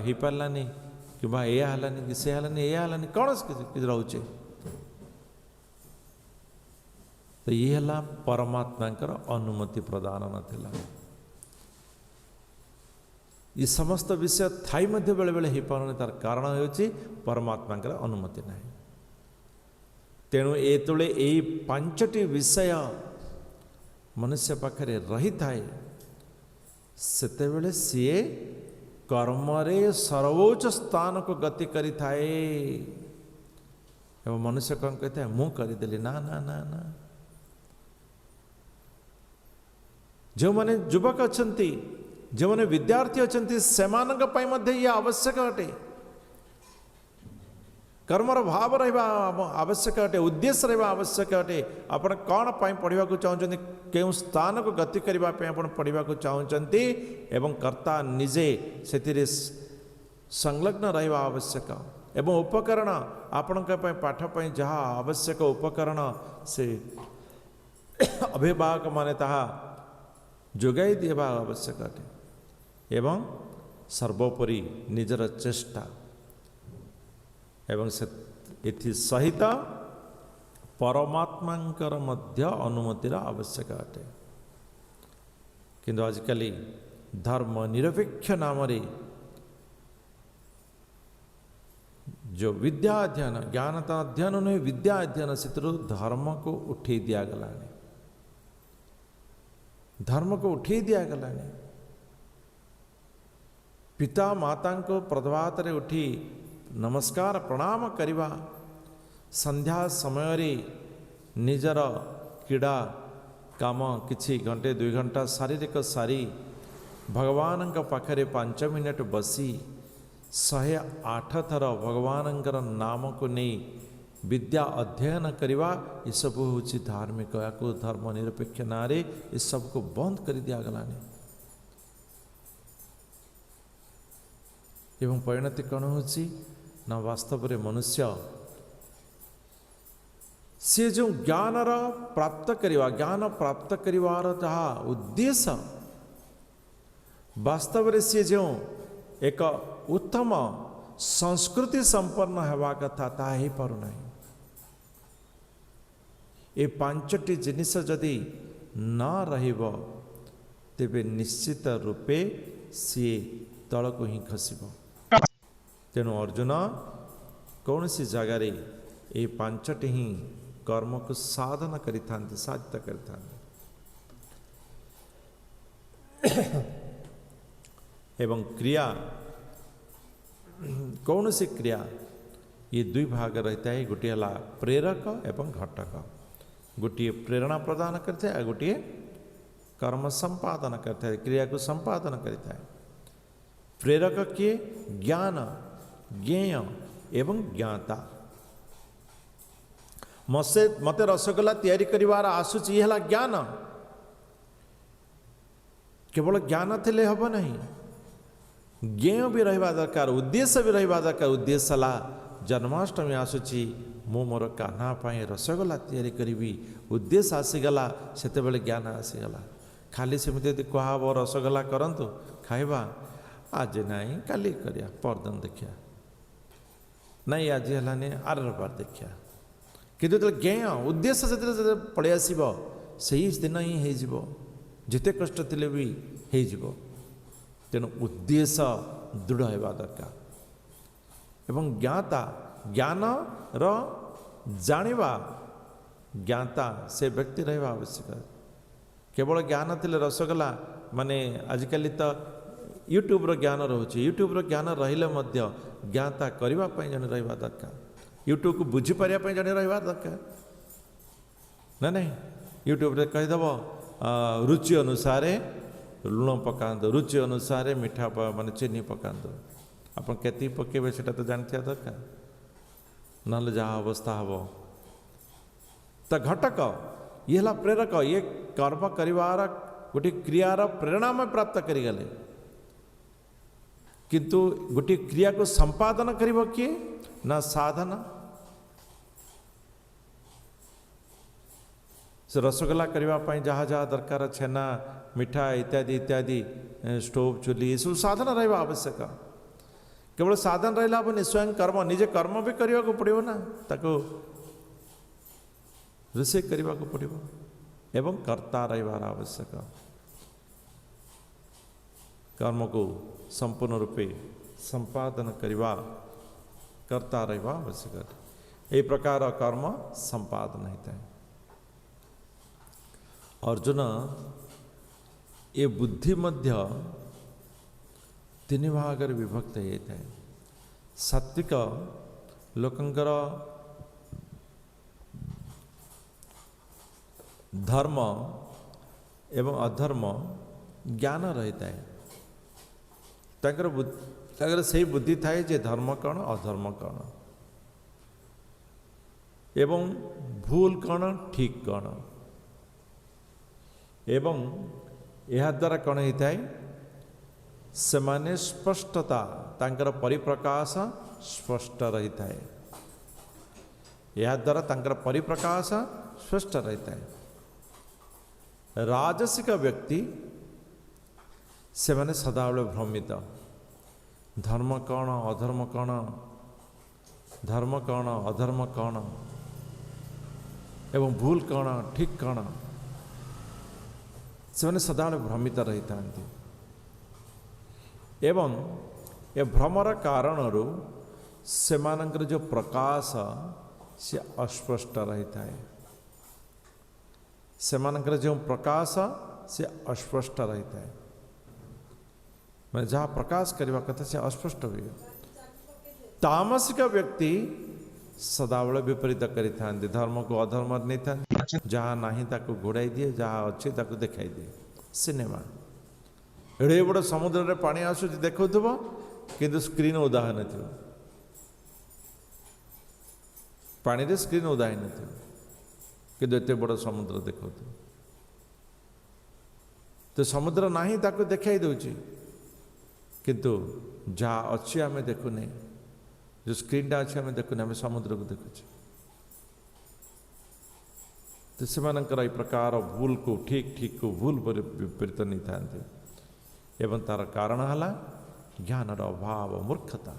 हो पारानी किंबा या हलानी कि से हलानी या हलानी कौन रोचे तो ये है परमात्मा अनुमति प्रदान नाला ये समस्त विषय थाई मध्य बेले बेले हो पार तार कारण हो परमात्मा अनुमति ना तेणु एतले यही पांचटी विषय मनुष्य पाखरे रही थाए सेते बेले सीए कर्मरे सर्वोच्च स्थान को गति करी थाए एवं मनुष्य कौन कहते हैं मुँह करदेली ना ना ना ना जो माने युवक अच्छी जो मैंने विद्यार्थी अच्छे से ये आवश्यक अटे कर्मर भाव रहा आवश्यक अटे उद्देश्य रहा आवश्यक अटे आपण कौन पढ़ा चाहते क्यों स्थान को गति करने पढ़ा चाहते एवं कर्ता निजे से संलग्न रहा आवश्यक एवं उपकरण आपण पाठपाई जहाँ आवश्यक उपकरण से अभिभावक माने ताहा जोगाई देवा आवश्यक अटे एवं सर्वोपरि निजर चेष्टा एवं से सहित परमात्मांकर मध्य अनुमतिर आवश्यक अटे किंतु आजिकल धर्म निरपेक्ष नाम जो विद्या अध्ययन ज्ञानता अध्ययन नुहे विद्या अध्ययन से धर्म को उठे दिगला धर्म को उठे दिगला पिता माता को प्रभात रे उठी नमस्कार प्रणाम करवा संध्या समय निजर क्रीड़ा काम किछि घंटे 2 घंटा शारीरिक सारी भगवान पाखरे 5 मिनट बसी 108 थर भगवान नाम को नहीं विद्या अध्ययन करवा ये सब हूँ धार्मिक या धर्म निरपेक्ष ना ये सब को बंद कर दिगलानी एवं परिणति कौन हो वास्तव में मनुष्य सी जो ज्ञान प्राप्त करवा ज्ञान प्राप्त करिवार जहाँ उद्देश्य वास्तव में सी जो एक उत्तम संस्कृति संपन्न होगा कथा ता ही पारुना ये 5टी जिनिस जदि न रहिबो तेबे निश्चित रूपे सी तल को ही खसिबो तेणु अर्जुन कौन सी जगार ये 5टी ही कर्म को साधन करिथांती साधित करिथांती एवं क्रिया कौन सी क्रिया ये 2 भाग रहता है गोटे है प्रेरक एवं घटक गोटे प्रेरणा प्रदान करता है गोटे कर्म संपादन करता है क्रिया को संपादन करता है प्रेरक किए ज्ञान ज्ञेय एवं ज्ञाता मते रसगोला तैयारी करिवार आसुची है ज्ञान केवल ज्ञान थिले हब नहीं ज्ञेय भी रहा दरकार उद्देश्य भी रहा दरकार उद्देश्य है जन्माष्टमी आसुची मु मोर कान्हा पाई रसगोला तैयारी करी उद्देश्य आसीगला सेते बेले ज्ञान आसीगला खाली सेमती यदि कहब रसगोला करंतु खाइबा आज नहीं काली करिया परदन देखिया नहीं आज है आर रविवार देखिया किंतु जो ज्ञेय उद्देश्य से पड़े आसब से दिन ही हो जिते कष्ट थिले भी हो तेणु उद्देश्य दृढ़ होगा दरकार एवं ज्ञाता ज्ञान जानिबा ज्ञाता से व्यक्ति रहा आवश्यक केवल ज्ञान थिले रसगोला माने आजिकल तो यूट्यूब रो ज्ञान रोचे यूट्यूब रो ज्ञान रहिले मध्य ज्ञाता करने जन रहा दरकार यूट्यूब को बुझी पारे जन रहा दरकार ना नहीं यूट्यूब रे कहीदेव रुचि अनुसार लुण पकातु रुचि अनुसार मीठा माने चीनी पकातु आप केती पकेबे सेटा तो जानथिया दरकार ना जहाँ अवस्था हम तो घटक ये है प्रेरक ये कर्म करिवार गोटे क्रियार प्रेरणा में प्राप्त करिगले किंतु गोटे क्रिया को संपादन करिबो किए ना साधन से रसगोला करने जहाँ जहाँ दरकार छेना मिठा इत्यादि इत्यादि स्टोव चुली ये सब साधन रहा आवश्यक केवल साधन रहा हेनी स्वयं कर्म निजे कर्म भी करने को पड़ो ना ताको रोषे करने को पड़ो एवं कर्ता रहिबार आवश्यक कर्म को संपूर्ण रूपे संपादन करवा कर्ता रहिबा आवश्यक यही प्रकार कर्म संपादन होता है। अर्जुन ये बुद्धि मध्य तीन भाग विभक्त होता है। सात्विक लोकंकर धर्म एवं अधर्म ज्ञान रहता है ताकर से बुद्धि थाए जे धर्म कौन अधर्म कौन एवं भूल कौन ठीक कौन एवं यह द्वारा कौन होता है से माने स्पष्टता तांकर परिप्रकाश स्पष्ट रहता है यह द्वारा तांकर परिप्रकाश स्पष्ट रहता है। राजसिक व्यक्ति से माने सदाबले भ्रमित धर्म कौन अधर्म कौन धर्म कौन अधर्म कौन एवं भूल कौन ठीक कौन से माने सदाबले भ्रमित रही था एवं ए भ्रमर कारण से मानकर जो प्रकाश से अस्पष्ट रहता है से मानकर जो प्रकाश से अस्पष्ट रहता है मैं जहाँ प्रकाश करने कथा से अस्पष्ट हुए। तामसिक व्यक्ति सदाबले विपरीत करी थांती धर्म को अधर्म नहीं था जहाँ नहीं ताको घोड़ाई दिए जहाँ अच्छी ताको दिखाई दिए। सिनेमा एड़े बड़ समुद्र रे पानी आसुच देखु किंतु स्क्रीन उदा न पानी रे स्क्रीन उदा न किंतु एते बड़ समुद्र देखु तो समुद्र नहीं ताको दिखाई दूची किंतु जहाँ अच्छी आम देखुने जो स्क्रीनटा अच्छी आम देखुने आम समुद्र को देखुचे तो से प्रकार भूल को ठीक ठीक को भूल विपरीत नहीं था एवं तार कारण है ज्ञान अभाव मूर्खता।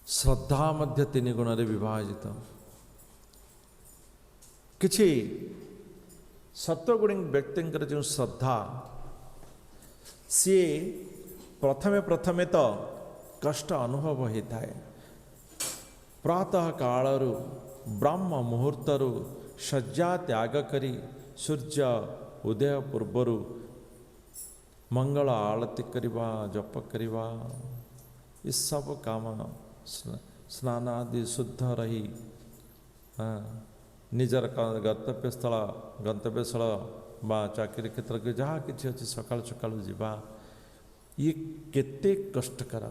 श्रद्धा मध्य तीन गुण विभाजित किछि सत्वगुणी व्यक्ति जो श्रद्धा सी प्रथमे प्रथमे तो कष्ट अनुभव होता है। प्रातः कालरू ब्रह्म मुहूर्तरू शज्जा त्याग करी सूर्य उदय पूर्वर मंगल आलती करवा जप करवा ये सब काम स्नान आदि शुद्ध रही निजर गंतव्य स्थल बा चाकरी क्षेत्र के जहाँ कि अच्छे सकाल सकाल जावा ये केते कष्टकर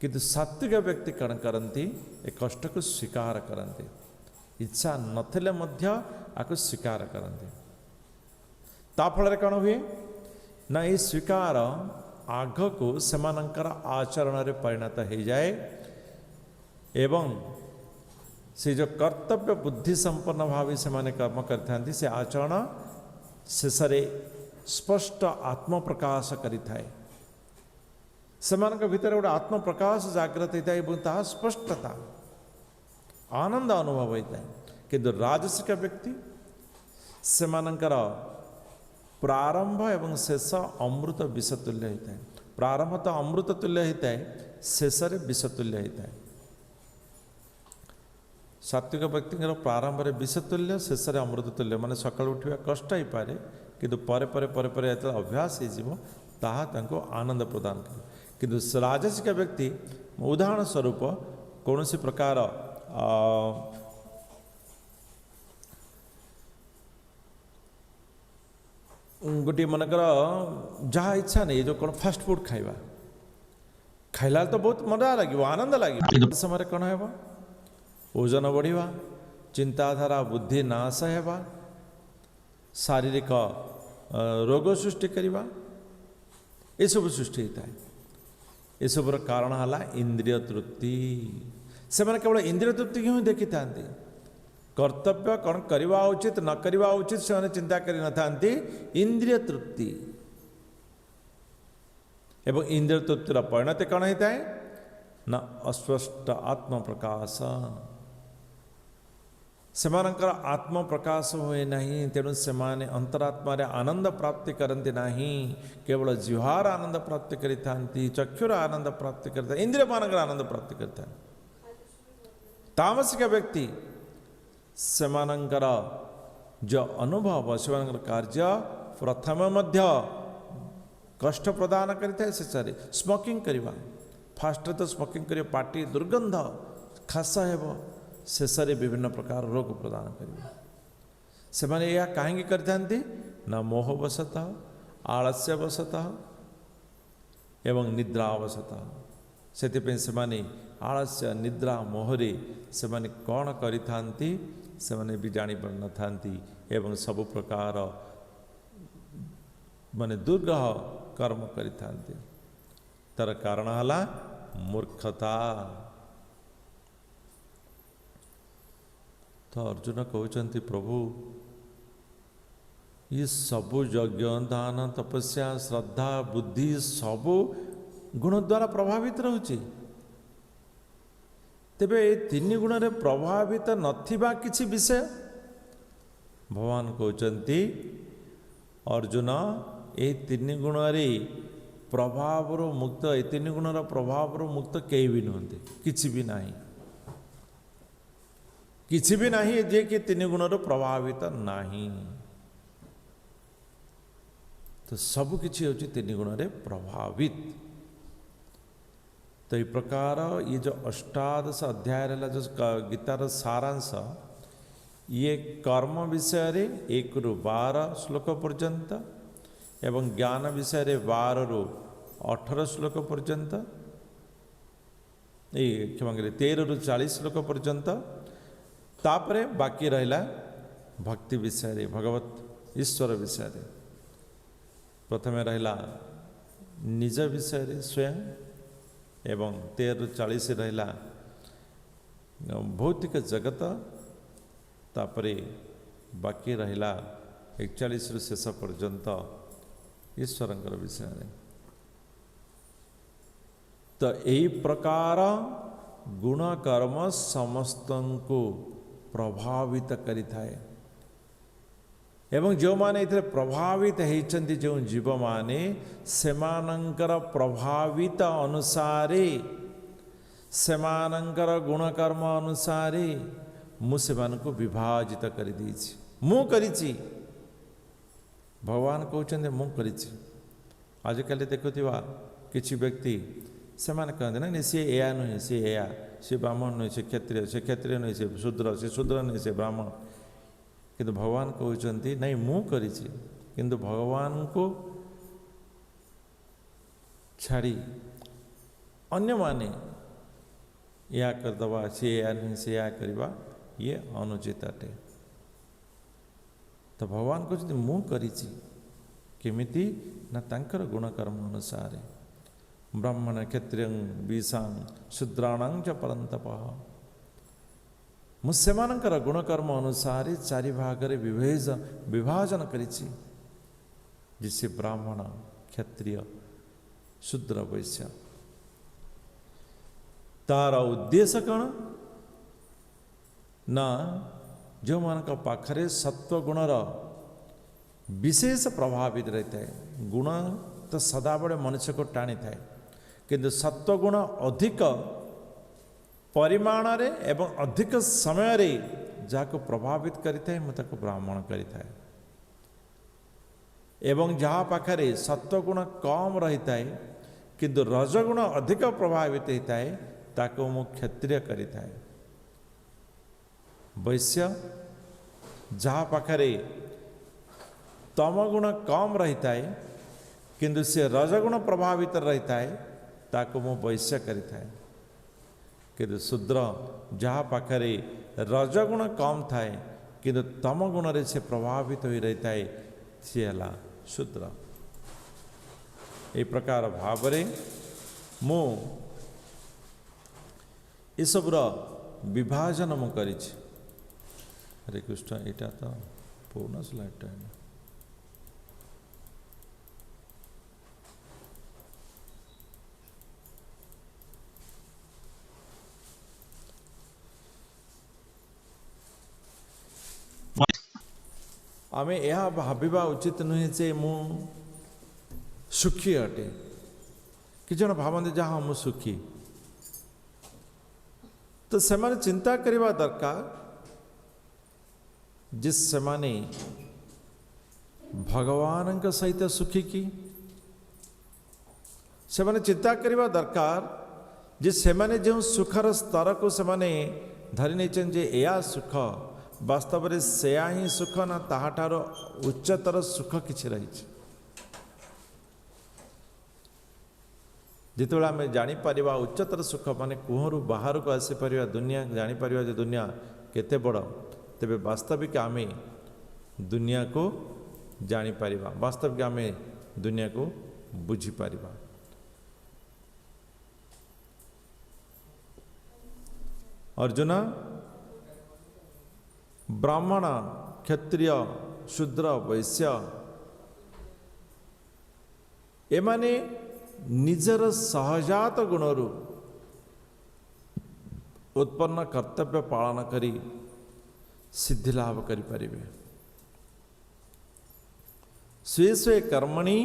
किंतु सात्विक व्यक्ति कौन करती ए कष्ट को स्वीकार करते इच्छा नथिले मध्य आको स्वीकार करते ता फल कौन हुए ना ये स्वीकार आग को सेमानंकर आचरण रे परिणत हो जाए एवं से जो कर्तव्य बुद्धि संपन्न भाव से माने कर्म करते से आचरण शेष स्पष्ट आत्म प्रकाश करिथाए सेमान भीतर गोटे आत्म प्रकाश जागृत होता है स्पष्टता आनंद अनुभव होता है किंतु राजसिक व्यक्ति सेमानंकर प्रारंभ एवं शेष अमृत विषतुल्य होता है। प्रारंभ तो अमृत तुल्य होता है शेष विषतुल्य होता है। सात्विक व्यक्ति प्रारंभ में विषतुल्य शेष अमृत तुल्य माने सकाल उठा कष्ट हो पारे किंतु परे परे परे परे अभ्यास हो आनंद प्रदान करे किंतु राजसिक व्यक्ति उदाहरण स्वरूप कौन सी प्रकार गोटे मनकर जहाँ इच्छा नहीं जो कौन फास्ट फूड खाइबा खाइला तो बहुत मजा लगे आनंद लगे समय कौन है ओजन बढ़िया चिंताधारा बुद्धि नाश हेबा शारीरिक रोग सृष्टि करवा ये सब सृष्टि होता है। एसबुर कारण है इंद्रिय तृप्ति से मैंने केवल इंद्रिय तृप्ति ही देखी था कर्तव्य कौन करवा उचित न करवा उचित से चिंता कर इंद्रिय तृप्ति एवं इंद्रिय तृप्तिर परिणति कौन होता है न अस्पष्ट आत्म प्रकाश सेमानंकर आत्म प्रकाश हुए नहीं तेणु से अंतरात्मा आनंद प्राप्ति करते नहीं केवल जिहार आनंद प्राप्ति करी चक्षुर आनंद प्राप्ति करता इंद्रिय मानकर आनंद प्राप्ति करता तामसिक व्यक्ति सेमानंकर जो अनुभव से कार्य प्रथम मध्य कष्ट प्रदान करता है शेष स्मोकिंग करवा फास्ट तो स्मोकिंग कर पार्टी दुर्गंध खास हेब शेष विभिन्न प्रकार रोग प्रदान करेंगे से माने यह कहीं करते न मोहवशतः आलस्यवशतः एवं निद्रावशतः से माने आलस्य निद्रा मोहरे से माने कौन करिथांती से माने भी जानी पार न थांती एवं सब प्रकार माने दुर्ग्रह कर्म करिथांती तार कारण हला मूर्खता। तो अर्जुन कहते प्रभु ये सबु यज्ञ दान तपस्या श्रद्धा बुद्धि सबु गुण द्वारा प्रभावित रोचे तेबे ये तीन गुण रे प्रभावित नथिबा किछि विषय भगवान कहते अर्जुन ये तीन गुण रे प्रभाव मुक्त ये तीन गुण प्रभाव मुक्त कई भी नुहंती किछि भी नहीं किसी भी नहीं जे कि तीन गुण प्रभावित नहीं तो सब किसी होची तीन गुण प्रभावित। तो ये प्रकार ये जो अष्टादश अध्याय रहा जो गीतार सारांश ये कर्म विषय रे 1 ରୁ 12 श्लोक पर्यंत एवं ज्ञान विषय रे 12 ରୁ 18 श्लोक पर्यंत ये क्षमा करें 13 ରୁ 40 श्लोक पर्यंत तापरे बाकी रहा भक्ति विषय रे भगवत ईश्वर विषय रे प्रथम रहा निज विषय रे स्वयं एवं 13 ରୁ 40 रहा भौतिक जगत तापरे बाकी रहा 41 ରୁ शेष पर्यंत ईश्वरंकर विषय रे। तो यही प्रकार गुण कर्म समस्त को प्रभावित करिथाए एवं जो माने इतने प्रभावित होइछन्ति जो जीव माने सेमानंकर प्रभावित अनुसारे सेमानंकर गुण कर्म अनुसारे मु सेमानको विभाजित करि देछि मु करिछि भगवान कहउछन्ते मु करिछि। आजकल देखुथिबा किछि व्यक्ति सेमाने कहते ना सी एया नुहे सी एया सी ब्राह्मण नुहे से क्षत्रिय नुहे से शूद्र नुहे से ब्राह्मण किंतु भगवान कहते नहीं मु करिछि किंतु भगवान को छाड़ी अन्य माने या करदवा सी एया नुहे से या करवा ये अनुचित अटे। तो भगवान कहते मु करिछि केमिति ना तांकर गुण कर्म अनुसार ब्राह्मण क्षत्रिय विषांग शूद्राणां च परंतप मुझसेमानंकर गुणकर्म अनुसार 4 भाग रे विभाजन करिछि जिसे ब्राह्मण क्षत्रिय शूद्र वैश्य तार उद्देश्य कौन ना जो मान पाखरे सत्व गुणर विशेष प्रभावित रहता है। गुण तो सदाबड़े मनुष्य को टाणी थाए किंतु सत्वगुण अधिक परिमाण रे एवं अधिक समय रे जाको प्रभावित करिथाए मते को ब्राह्मण करिथाए एवं जहाँ पाखरे सत्वगुण कम रहता है किंतु रजगुण अधिक प्रभावित होता है ताको मु क्षत्रिय करिथाए। वैश्य जहाँ पाखरे तमगुण कम रहता है किंतु से रजगुण प्रभावित रहता है ताको मु वैश्य करिथाए। किंतु शूद्र जहाँ पाखरे रजगुण कम थाए किंतु तम गुण रे से प्रभावित हो रहता है सी है शूद्र। ए प्रकार भाव रे ମୁଁ ଏସବୁର ବିଭାଜନ ମୁଁ କରିଛି। ହରେ କୃଷ୍ଣ, ଏଇଟା ତ ପୁରୁଣା ସ୍ଲାଇଡ଼୍ଟା। ଆମେ ଏହା ଭାବିବା ଉଚିତ ନୁହେଁ ଯେ ମୁଁ ସୁଖୀ ଅଟେ। କିଛି ଜଣ ଭାବନ୍ତି ଯାହା ମୁଁ ସୁଖୀ, ତ ସେମାନେ ଚିନ୍ତା କରିବା ଦରକାର ଯେ ସେମାନେ ଭଗବାନଙ୍କ ସହିତ ସୁଖୀ କି? ସେମାନେ ଚିନ୍ତା କରିବା ଦରକାର ଯେ ସେମାନେ ଯେଉଁ ସୁଖର ସ୍ତରକୁ ସେମାନେ ଧରି ନେଇଛନ୍ତି ଯେ ଏହା ସୁଖ, ବାସ୍ତବରେ ସେୟା ହିଁ ସୁଖ ନା ତାହାଠାରୁ ଉଚ୍ଚତର ସୁଖ କିଛି ରହିଛି। ଯେତେବେଳେ ଆମେ ଜାଣିପାରିବା ଉଚ୍ଚତର ସୁଖ ମାନେ କୁହରୁ ବାହାରକୁ ଆସିପାରିବା, ଦୁନିଆ ଜାଣିପାରିବା ଯେ ଦୁନିଆ କେତେ ବଡ଼, ତେବେ ବାସ୍ତବିକ ଆମେ ଦୁନିଆକୁ ଜାଣିପାରିବା, ବାସ୍ତବିକ ଆମେ ଦୁନିଆକୁ ବୁଝିପାରିବା। ଅର୍ଜୁନ, ବ୍ରାହ୍ମଣ, କ୍ଷତ୍ରିୟ, ଶୂଦ୍ର, ବୈଶ୍ୟ ଏମାନେ ନିଜର ସହଜାତ ଗୁଣରୁ ଉତ୍ପନ୍ନ କର୍ତ୍ତବ୍ୟ ପାଳନ କରି ସିଦ୍ଧି ଲାଭ କରିପାରିବେ। ସ୍ୱେ ସ୍ୱେ କର୍ମଣି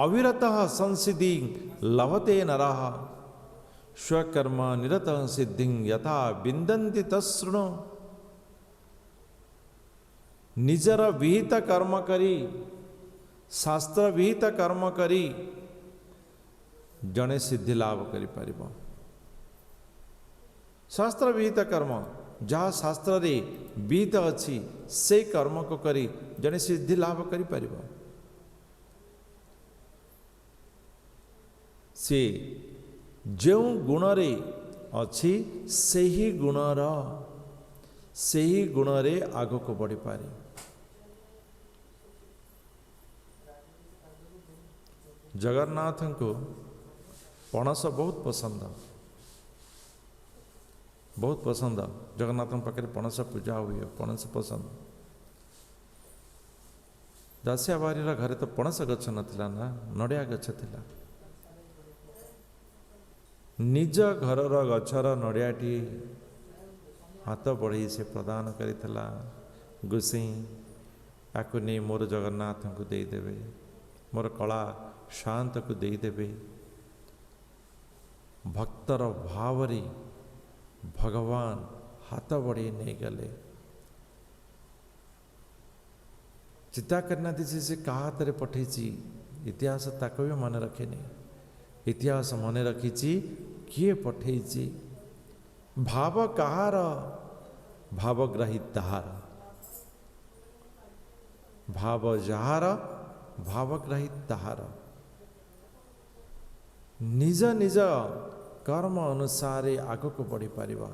ଅବିରତଃ ସଂସିଦ୍ଧି ଲଭତେ ନରଃ ସ୍ୱକର୍ମ ନିରତଃ ସିଦ୍ଧିଂ ଯଥା ବିନ୍ଦନ୍ତି ତଶୃଣୁ। ନିଜର ବିହିତ କର୍ମ କରି, ଶାସ୍ତ୍ର ବିହିତ କର୍ମ କରି ଜଣେ ସିଦ୍ଧି ଲାଭ କରିପାରିବ। ଶାସ୍ତ୍ର ବିହିତ କର୍ମ ଯାହା ଶାସ୍ତ୍ରରେ ବିହିତ ଅଛି ସେଇ କର୍ମକୁ କରି ଜଣେ ସିଦ୍ଧି ଲାଭ କରିପାରିବ। ସେ ଯେଉଁ ଗୁଣରେ ଅଛି ସେହି ଗୁଣରେ ଆଗକୁ ବଢ଼ିପାରେ। ଜଗନ୍ନାଥଙ୍କୁ ପଣସ ବହୁତ ପସନ୍ଦ, ବହୁତ ପସନ୍ଦ। ଜଗନ୍ନାଥଙ୍କ ପାଖରେ ପଣସ ପୂଜା ହୁଏ, ପଣସ ପସନ୍ଦ। ଦାସିଆ ବାରିର ଘରେ ତ ପଣସ ଗଛ ନଥିଲା ନା, ନଡ଼ିଆ ଗଛ ଥିଲା। ନିଜ ଘରର ଗଛର ନଡ଼ିଆଟି ହାତ ବଢ଼େଇ ସେ ପ୍ରଦାନ କରିଥିଲା। ଗୋସେଇଁ ତାକୁ ନେଇ ମୋର ଜଗନ୍ନାଥଙ୍କୁ ଦେଇଦେବେ, ମୋର କଳା ଶାନ୍ତକୁ ଦେଇଦେବେ। ଭକ୍ତର ଭାବରେ ଭଗବାନ ହାତ ବଢ଼େଇ ନେଇଗଲେ। ଚିନ୍ତା କରିନାହାନ୍ତି ସେ କାହା ହାତରେ ପଠେଇଛି, ଇତିହାସ ତାକୁ ବି ମନେ ରଖେନି। ଇତିହାସ ମନେ ରଖିଛି କିଏ ପଠେଇଛି। ଭାବ କାହାର, ଭାବଗ୍ରାହୀ ତାହାର। ଭାବ ଯାହାର, ଭାବଗ୍ରାହୀ ତାହାର। ନିଜ ନିଜ କର୍ମ ଅନୁସାରେ ଆଗକୁ ବଢ଼ିପାରିବା।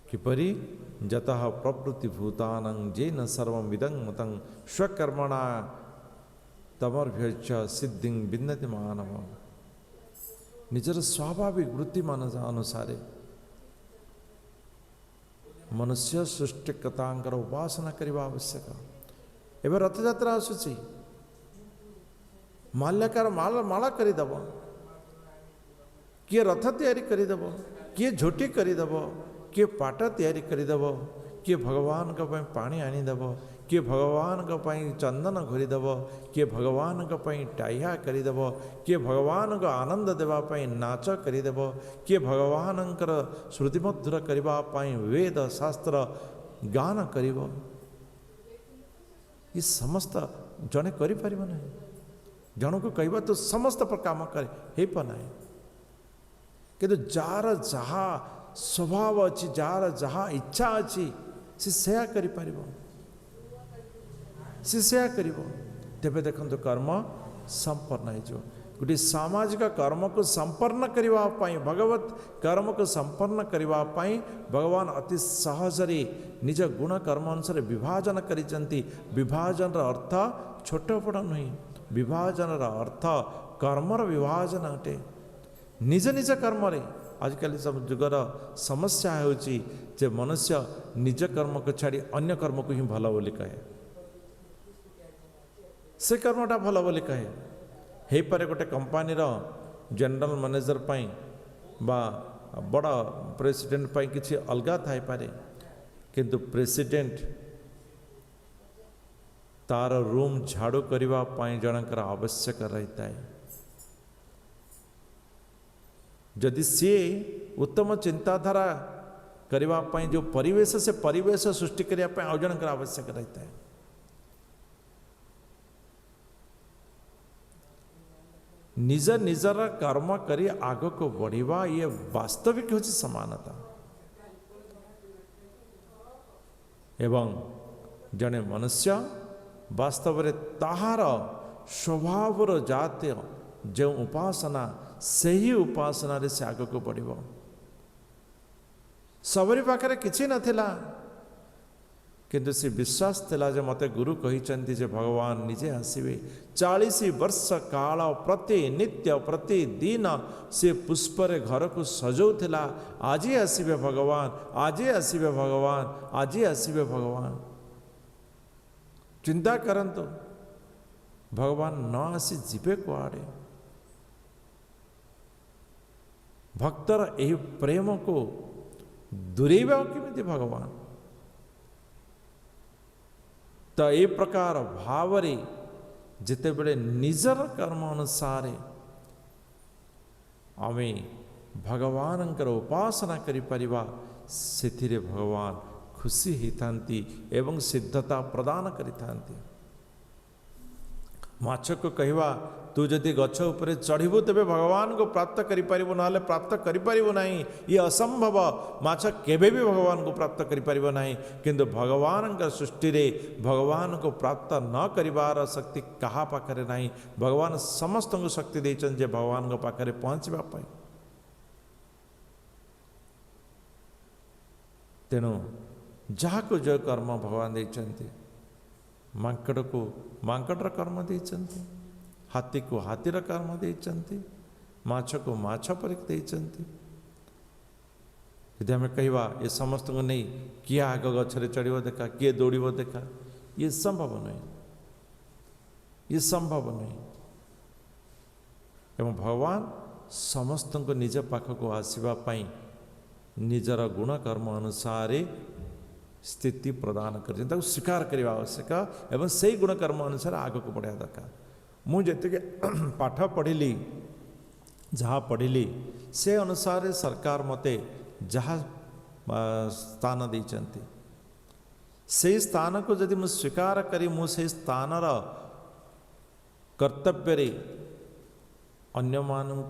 କିପରି? ଯତଃ ପ୍ରବୃତ୍ତି ଭୂତାନାଂ ଯେନ ସର୍ବମିଦଂ ମତଂ ସ୍ୱକର୍ମଣା ତମର୍ଭ୍ୟଚ ସିଦ୍ଧିଂ ବିନ୍ଦତି ମାନବ। ନିଜର ସ୍ୱାଭାବିକ ବୃତ୍ତି ଅନୁସାରେ ମନୁଷ୍ୟ ସୃଷ୍ଟିକର୍ତ୍ତାଙ୍କର ଉପାସନା କରିବା ଆବଶ୍ୟକ। ଏବେ ରଥଯାତ୍ରା ଆସୁଛି, ମାଲ୍ୟକାର ମାଳ କରିଦେବ, କିଏ ରଥ ତିଆରି କରିଦେବ, କିଏ ଝୋଟି କରିଦେବ, କିଏ ପାଟ ତିଆରି କରିଦେବ, କିଏ ଭଗବାନଙ୍କ ପାଇଁ ପାଣି ଆଣିଦେବ, କିଏ ଭଗବାନଙ୍କ ପାଇଁ ଚନ୍ଦନ ଘୋରିଦେବ, କିଏ ଭଗବାନଙ୍କ ପାଇଁ ଟାହିଆ କରିଦେବ, କିଏ ଭଗବାନଙ୍କ ଆନନ୍ଦ ଦେବା ପାଇଁ ନାଚ କରିଦେବ, କିଏ ଭଗବାନଙ୍କର ଶ୍ରୁତିମଧୁର କରିବା ପାଇଁ ବେଦ ଶାସ୍ତ୍ର ଗାନ କରିବ। ଏ ସମସ୍ତ ଜଣେ କରିପାରିବ ନାହିଁ। ଜଣକୁ କହିବା ତ ସମସ୍ତ କାମ କରି ହେଇପାର ନାହିଁ। କିନ୍ତୁ ଯାହାର ଯାହା ସ୍ୱଭାବ ଅଛି, ଯାହାର ଯାହା ଇଚ୍ଛା ଅଛି, ସେ ସେୟା କରିପାରିବ, ସେ ସେୟା କରିବ। ତେବେ ଦେଖନ୍ତୁ କର୍ମ ସମ୍ପନ୍ନ ହେଇଯିବ। ଗୋଟିଏ ସାମାଜିକ କର୍ମକୁ ସମ୍ପନ୍ନ କରିବା ପାଇଁ, ଭଗବତ କର୍ମକୁ ସମ୍ପନ୍ନ କରିବା ପାଇଁ ଭଗବାନ ଅତି ସହଜରେ ନିଜ ଗୁଣ କର୍ମ ଅନୁସାରେ ବିଭାଜନ କରିଛନ୍ତି। ବିଭାଜନର ଅର୍ଥ ଛୋଟ ବଡ଼ ନୁହେଁ, ବିଭାଜନର ଅର୍ଥ कर्मर विभाजन अटे निज निज कर्म आजिकल सब जुगर समस्या होची जे मनुष्य निज कर्म को छाड़ी अन्य कर्म को ही भल बोली कहे से कर्मटा भल बोली कहे हे पारे गोटे कंपानी जनरल मैनेजर पाई बा बड़ प्रेसिडेंट पाई किसी अलगा थाई पारे किंतु प्रेसिडेंट तार रूम झाड़ू करने पाई जनकर आवश्यक रही है जदि सी उत्तम चिंताधारा करने जो परिवेश से परिवेश सृष्टि करने आउ जनकर आवश्यक रही है निज निजर कर्म करी आग को बढ़िवा ये वास्तविक हूँ समानता एवं जने मनुष्य वास्तव में ताहार स्वभावर जातीय जो उपासना से ही उपासना रे से आग को बढ़िव सबरी पाखे किसी नथिला किंतु से विश्वास थिला जे मते गुरु कहिचंती जे भगवान निजे आसीबे 40 वर्ष काल प्रति नित्य प्रतिदिन से पुष्पर घर को सजौथिला आज आसीबे भगवान आज आसीबे भगवान आज आसीबे भगवान चिंता करंतु भगवान न आसी जीवे कुआड़े भक्तर यही प्रेम को दूरेबा केमिति भगवान तो ये प्रकार भाव जिते बड़े निजर कर्म अनुसार आमे भगवान उपासना करिपरिबा सेथिरे भगवान खुशी होती एवं सिद्धता प्रदान करिथांती माछ को कहवा तू जदि गछ उपरे चढ़बू तेबे भगवान को प्राप्त करिपारिबो नाले प्राप्त करिपारिबो नाही ये असंभव माछ केबे भी भगवान को प्राप्त करिपारिबो नाही किंतु भगवान का सृष्टि रे भगवान को प्राप्त न करिवार शक्ति कहा पाखरे नाही भगवान समस्त को शक्ति देचन जे भगवान को पाखरे पहुंचबा पाई तेणु जहाँ को जो कर्म भगवान देचंती मांकड़ को मांकड़ कर्म देचंती हाथी को हाथीर कर्म देचंती माछ को माछ पर देचंती यदि हमें कहवा ये समस्त को नहीं किए आग गछरे चढ़ो देखा किए दौड़ देखा ये संभव नहीं ये संभव नहीं एवं भगवान समस्त को निज पाख को आसवा पाई निजर गुण कर्म अनुसार स्थिति प्रदान कर स्वीकार करने आवश्यक एवं से ही गुण कर्म अनुसार आग को बढ़िया दरकार मुझे पाठ पढ़ी जहाँ पढ़ी से अनुसार सरकार मते जहाँ स्थान देचंती से स्थान को जदि मु स्वीकार करी मु से स्थानर कर्तव्य अन्य मानू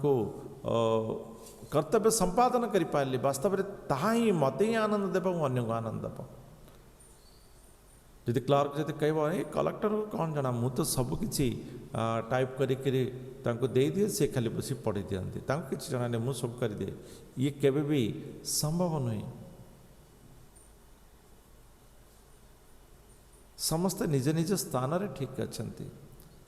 कर्तव्य संपादन करि पारली वास्तव में ताहा ही मते ही आनंद देव अन्य को आनंद देव जदि क्लर्क जदि कह कलेक्टर को कौन जना मु तो सबकि टाइप करके दे दिए से खाली बस पढ़ी दिखती किसी जना नहीं मुझे सब कर दिए ये केबे भी संभव नहीं समस्त निज निज स्थान रे ठीक अच्छा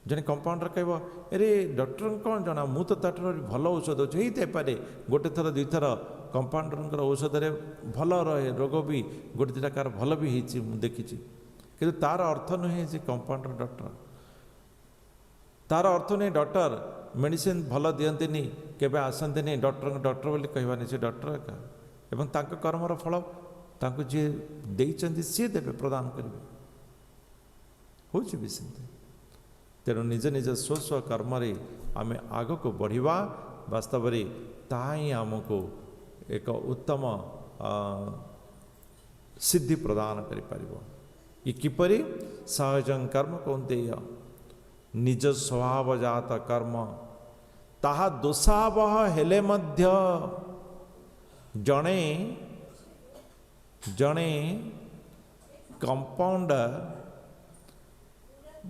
जने कंपाउंडर कह अरे डॉक्टर कौन जना मु तो ताठ भल औषध अच्छे पारे गोटे थर दुई थर कंपाउंडर औषध भल रहे रोग भी गोटे दुटा कार भल भी देखी कि तार अर्थ नुहे जे कंपाउंडर डॉक्टर तार अर्थ नहीं डॉक्टर मेडिसिन भल दियंती केबे आसंती डॉक्टर डॉक्टर बोली कहवानी से डॉक्टर एका एवं तांको कर्मर फल तांको जे देइचंती सी देबे प्रदान करेंगे होची भी सेमती तेणु निज निज स्व स्व कर्म आम आग को बढ़िवा वास्तव में ताही आमको एक उत्तम सिद्धि प्रदान करिपारिबो ये किपरि सहजं कर्म कौंतेय निज स्वभावजात कर्म ताहा दोषावह हेले मध्य जणे जणे कंपाउंडर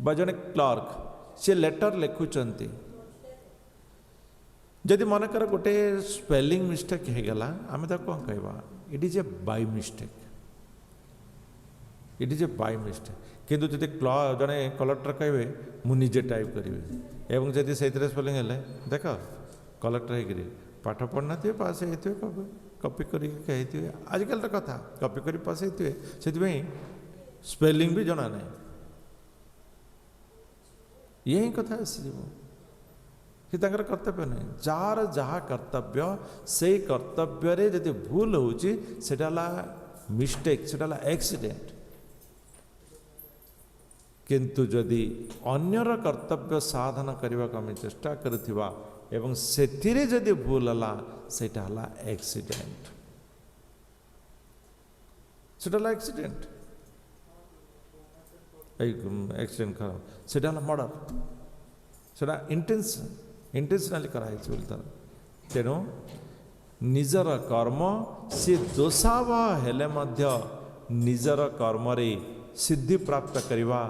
बा जने क्लर्क से लेटर लिखुचंती जदि मनकर गोटे स्पेलिंग मिस्टेक हो गला आम तो कौन कहवा it is a by mistake it is a by mistake किंतु जदि जड़े कलेक्टर कहे मुझे टाइप करी एवं जदि से स्पेलिंग है देख कलेक्टर होकर पाठ पढ़ना थे पास होते कॉपी करके आजिकल कथा कॉपी कर पास होते से स्पेलिंग भी जना ना ये ही कथा आसीज कि कर्तव्य नहीं जार जहाँ कर्तव्य से कर्तव्य जदि भूल होटा मिस्टेक से एक्सीडेंट किंतु जदि अन्यर कर्तव्य साधन करने को आम चेष्टा करुवा एवं सेथिरे जदि भूल है सेटा एक्सीडेंट सेटा एक्सीडेंट एक्सीडेंट खराब सेटा मर्डर सेटा इंटेंशनली कराई तेणु निजर कर्म सी दोषावह हेले मध्य निजर कर्म रे सिद्धि प्राप्त करवा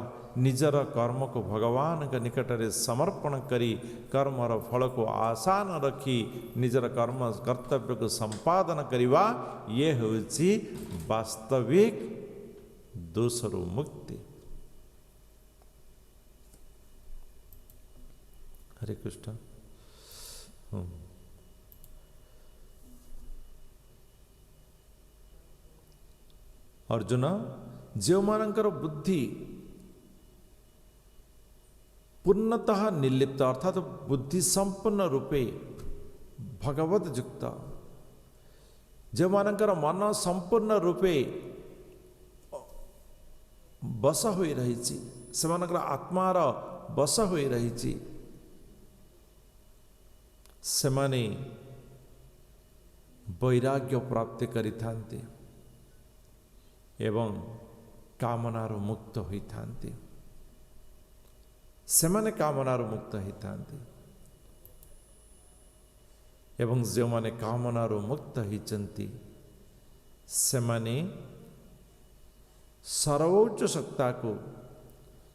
निजर कर्म को भगवान के निकट में समर्पण करी कर्मर फल को आशा न रखी निजर कर्म कर्तव्य को संपादन करवा ये होची वास्तविक दोषरु मुक्ति। हरे कृष्ण। अर्जुन जो मानकर बुद्धि पूर्णतः निर्लिप्त अर्थात बुद्धि संपूर्ण रूपे भगवत युक्त जो मानकर मन संपूर्ण रूपे बस हो रही से आत्मार बस हो रही से माने वैराग्य प्राप्ति करिथांती एवं कामनार मुक्त होइथांती से माने कामनार मुक्त होइथांती एवं जो माने कामनार मुक्त होइचंती से माने सर्वोच्च सत्ता को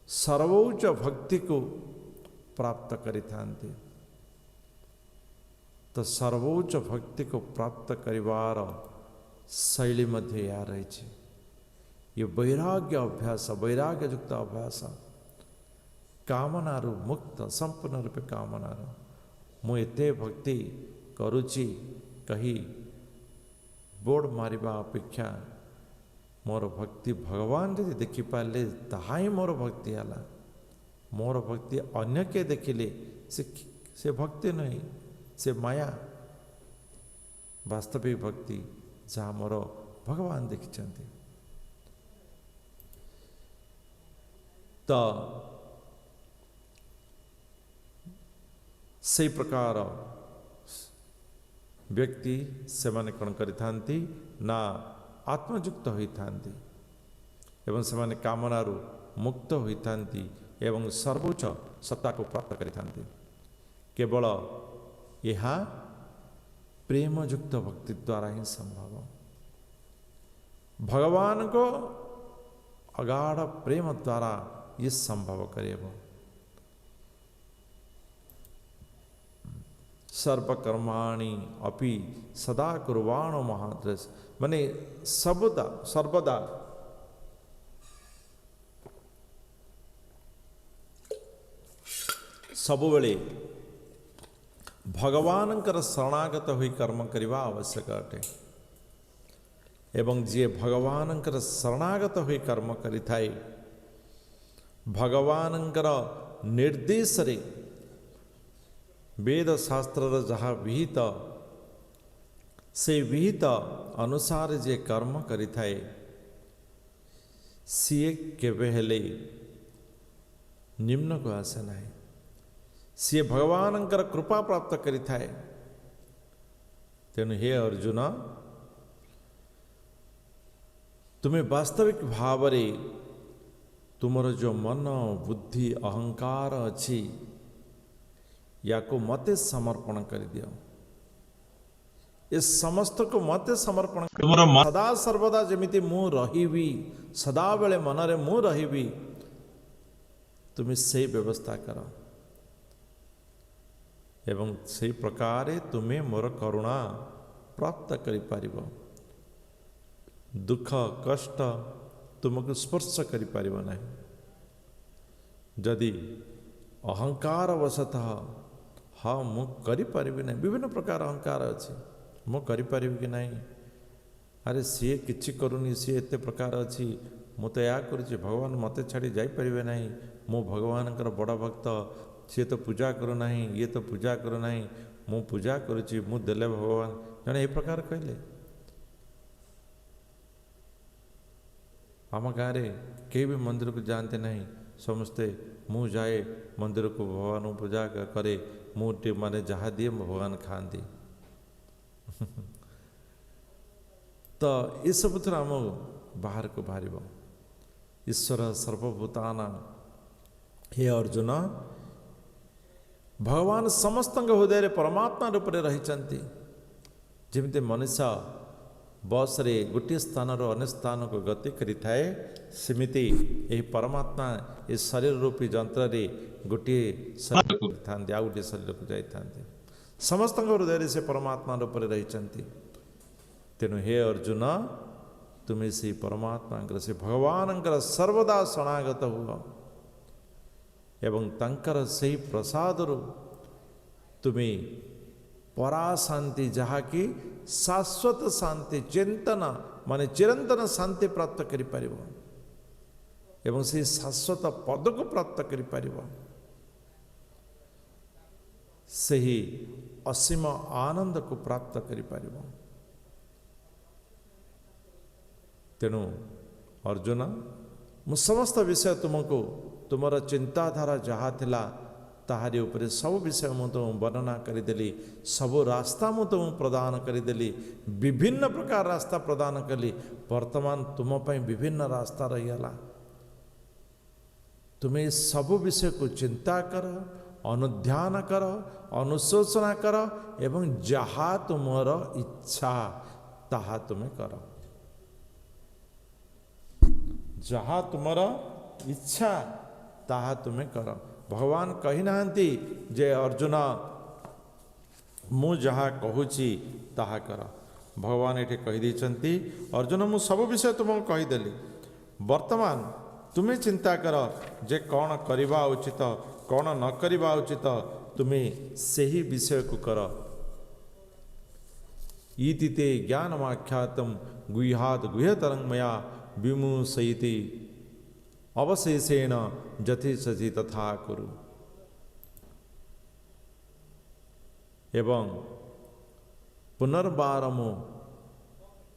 सर्वोच्च भक्ति को प्राप्त करिथांती। तो सर्वोच्च भक्ति को प्राप्त करिवार शैली मध्य या रही ये वैराग्य अभ्यास वैराग्य युक्त अभ्यास कामनारू मुक्त संपूर्ण रूपे कामनारू मु एते भक्ति करुची कही बोर्ड मारिबा अपेक्षा मोर भक्ति भगवान यदि देखिपारे ताहा ही मोर भक्ति है मोर भक्ति अन्य के देखिले से भक्ति नहीं से माया वास्तविक भक्ति जहाँ मोर भगवान देखिछन्ति। तो से प्रकार व्यक्ति से माने कौन करिथांती ना आत्मयुक्त होइथांती एवं से माने कामनारू मुक्त होइथांती एवं सर्वोच्च सत्ता को प्राप्त करिथांती। केवल यह प्रेमयुक्त भक्ति द्वारा ही संभव भगवान को अगाढ़ प्रेम द्वारा ये संभव करेब। सर्वकर्माणि अपि सदा कुर्वाणो महाद्रस माने सबदा सर्वदा सबुबले भगवानंकर शरणागत हुई कर्म करवा आवश्यक अटे एवं जी भगवानंकर शरणागत हुई कर्म करि थाए भगवानंकर निर्देश रे वेद शास्त्र जहाँ विहित से विहित अनुसार जे कर्म करि थाए सीए केबे हेले निम्न को आसे नाही सी भगवानंकर कृपा प्राप्त करि थाए। तेणु हे अर्जुन तुम्हें वास्तविक भाव रे तुमर जो मन बुद्धि अहंकार अच्छी या को मते समर्पण कर दियो ये समस्त को मते समर्पण सदा सर्वदा जमिति मु रहिबी सदा बेले मनरे मु रहिबी तुम्हें से व्यवस्था करो एवं से प्रकार तुम्हें मोर करुणा प्राप्त करि पारिबो दुख कष्ट तुमको स्पर्श करि परिबो नाही। जदि अहंकार वशतः हाँ मु करि परिबि नाही, विभिन्न प्रकार अहंकार अच्छी, मु करि परिबि कि नाही, अरे सी किछि करूनी, सी एते प्रकार अच्छी, मु तो या करुछि, भगवान मते छाड़ी जाई परिबे नाही, मु भगवानकर बड़ भक्त, सी तो पूजा करू नाही, ये तो पूजा करू नाही, मु पूजा करुछि, मु देले भगवान, जने ए प्रकार कहले। आम गाँव के भी मंदिर को जानते नहीं, समस्ते मु जाए मंदिर को, भगवान पूजा करे, मुझे माने जहाँ दिए भगवान खाती। तो ये सब आम बाहर को बाहर ईश्वर सर्वभूताना। हे अर्जुन, भगवान समस्त हृदय परमात्मा रूप से रही, जमी मनुष्य बस रे गोटे स्थान अन्य स्थान को गति करि थाए, सेमिति यही परमात्मा ये शरीर रूपी जंत्र रे गोटे शरीर को थांती, आ गोटे शरीर को जाई थांती, समस्त हृदय से परमात्मा रूप से रही। तेणु हे अर्जुन, तुम्हें से परमात्मा से भगवान सर्वदा शरणागत हुआ एवं तंकर से प्रसाद तुम्हें परा शांति, जहाँ की शाश्वत शांति, चिंतन माने चिरंतन शांति प्राप्त करि परिबो एवं से शाश्वत पद को प्राप्त करि परिबो, सही असीम आनंद को प्राप्त करि परिबो। तेणु अर्जुन, मु समस्त विषय तुमको तुमर चिंताधारा जहाँ थिला ताहारी उपरे सब विषय मु तुम वर्णना करदेली, सब रास्ता मु तुम प्रदान करदेली, विभिन्न प्रकार रास्ता प्रदान कली। वर्तमान तुम पर विभिन्न रास्ता रहीगला, तुम्हें सब विषय को चिंता कर, अनुध्यान कर, अनुशोचना कर एवं जहाँ तुमर इच्छा ताहा तुम्हें कर, जहाँ तुमर इच्छा ताहा तुम्हें कर। भगवान कही नाहंती जे अर्जुन मु जहाँ कहूची ताहा कर, भगवान ये कही देछंती अर्जुन मु सब विषय तुमको कहीदेली, वर्तमान तुम्हें चिंता कर जे कौन करवा उचित कौन न करवा उचित, तुम्हें सही विषय को कर। इति ते ज्ञानमाख्यातम गुह्यात् गुह्यतरं मया विमुसयति अवशेषेण जति सति तथा कुरु। एवं पुनर्बारमो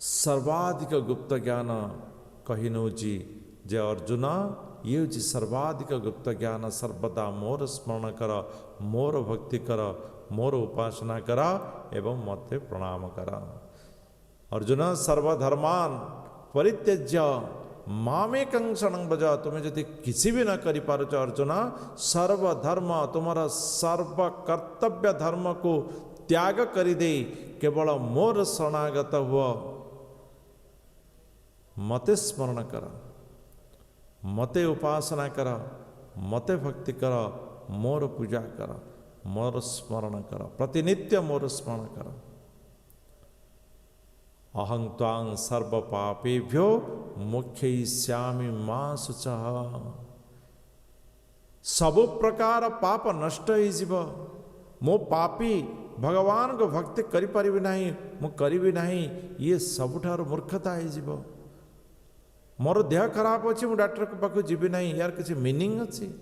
सर्वाधिक गुप्त ज्ञान कहिनोजी जे अर्जुन, ये हूँ सर्वाधिक गुप्त ज्ञान, सर्वदा मोर स्मरण कर, मोर भक्ति कर, मोर उपासना कर एवं मते प्रणाम कर। अर्जुन, सर्वधर्मान परित्यज्य मामेकं शरणं व्रज, तुम्हें यदि किसी भी न करि पारुच अर्जुन, सर्वधर्म तुम्हारा सर्व कर्तव्य धर्म को त्याग करि दे केवल मोर शरणागत हुआ, मते स्मरण कर, मते उपासना कर, मते भक्ति कर, मोर पूजा कर, मोर स्मरण कर, प्रतिनित्य मोर स्मरण कर। अहं त्वां सर्व पापेभ्यो मोक्षयिष्यामि मा शुचः। सबु प्रकार पाप नष्ट हो, मो पापी भगवान को भक्ति करि परिबि नाही, मु करिबि नाही, ये सबुठार मूर्खता हो। मोर देह खराब अच्छी, मु डॉक्टर को पाखु जीवी नाही, यार किसी मीनिंग अच्छी।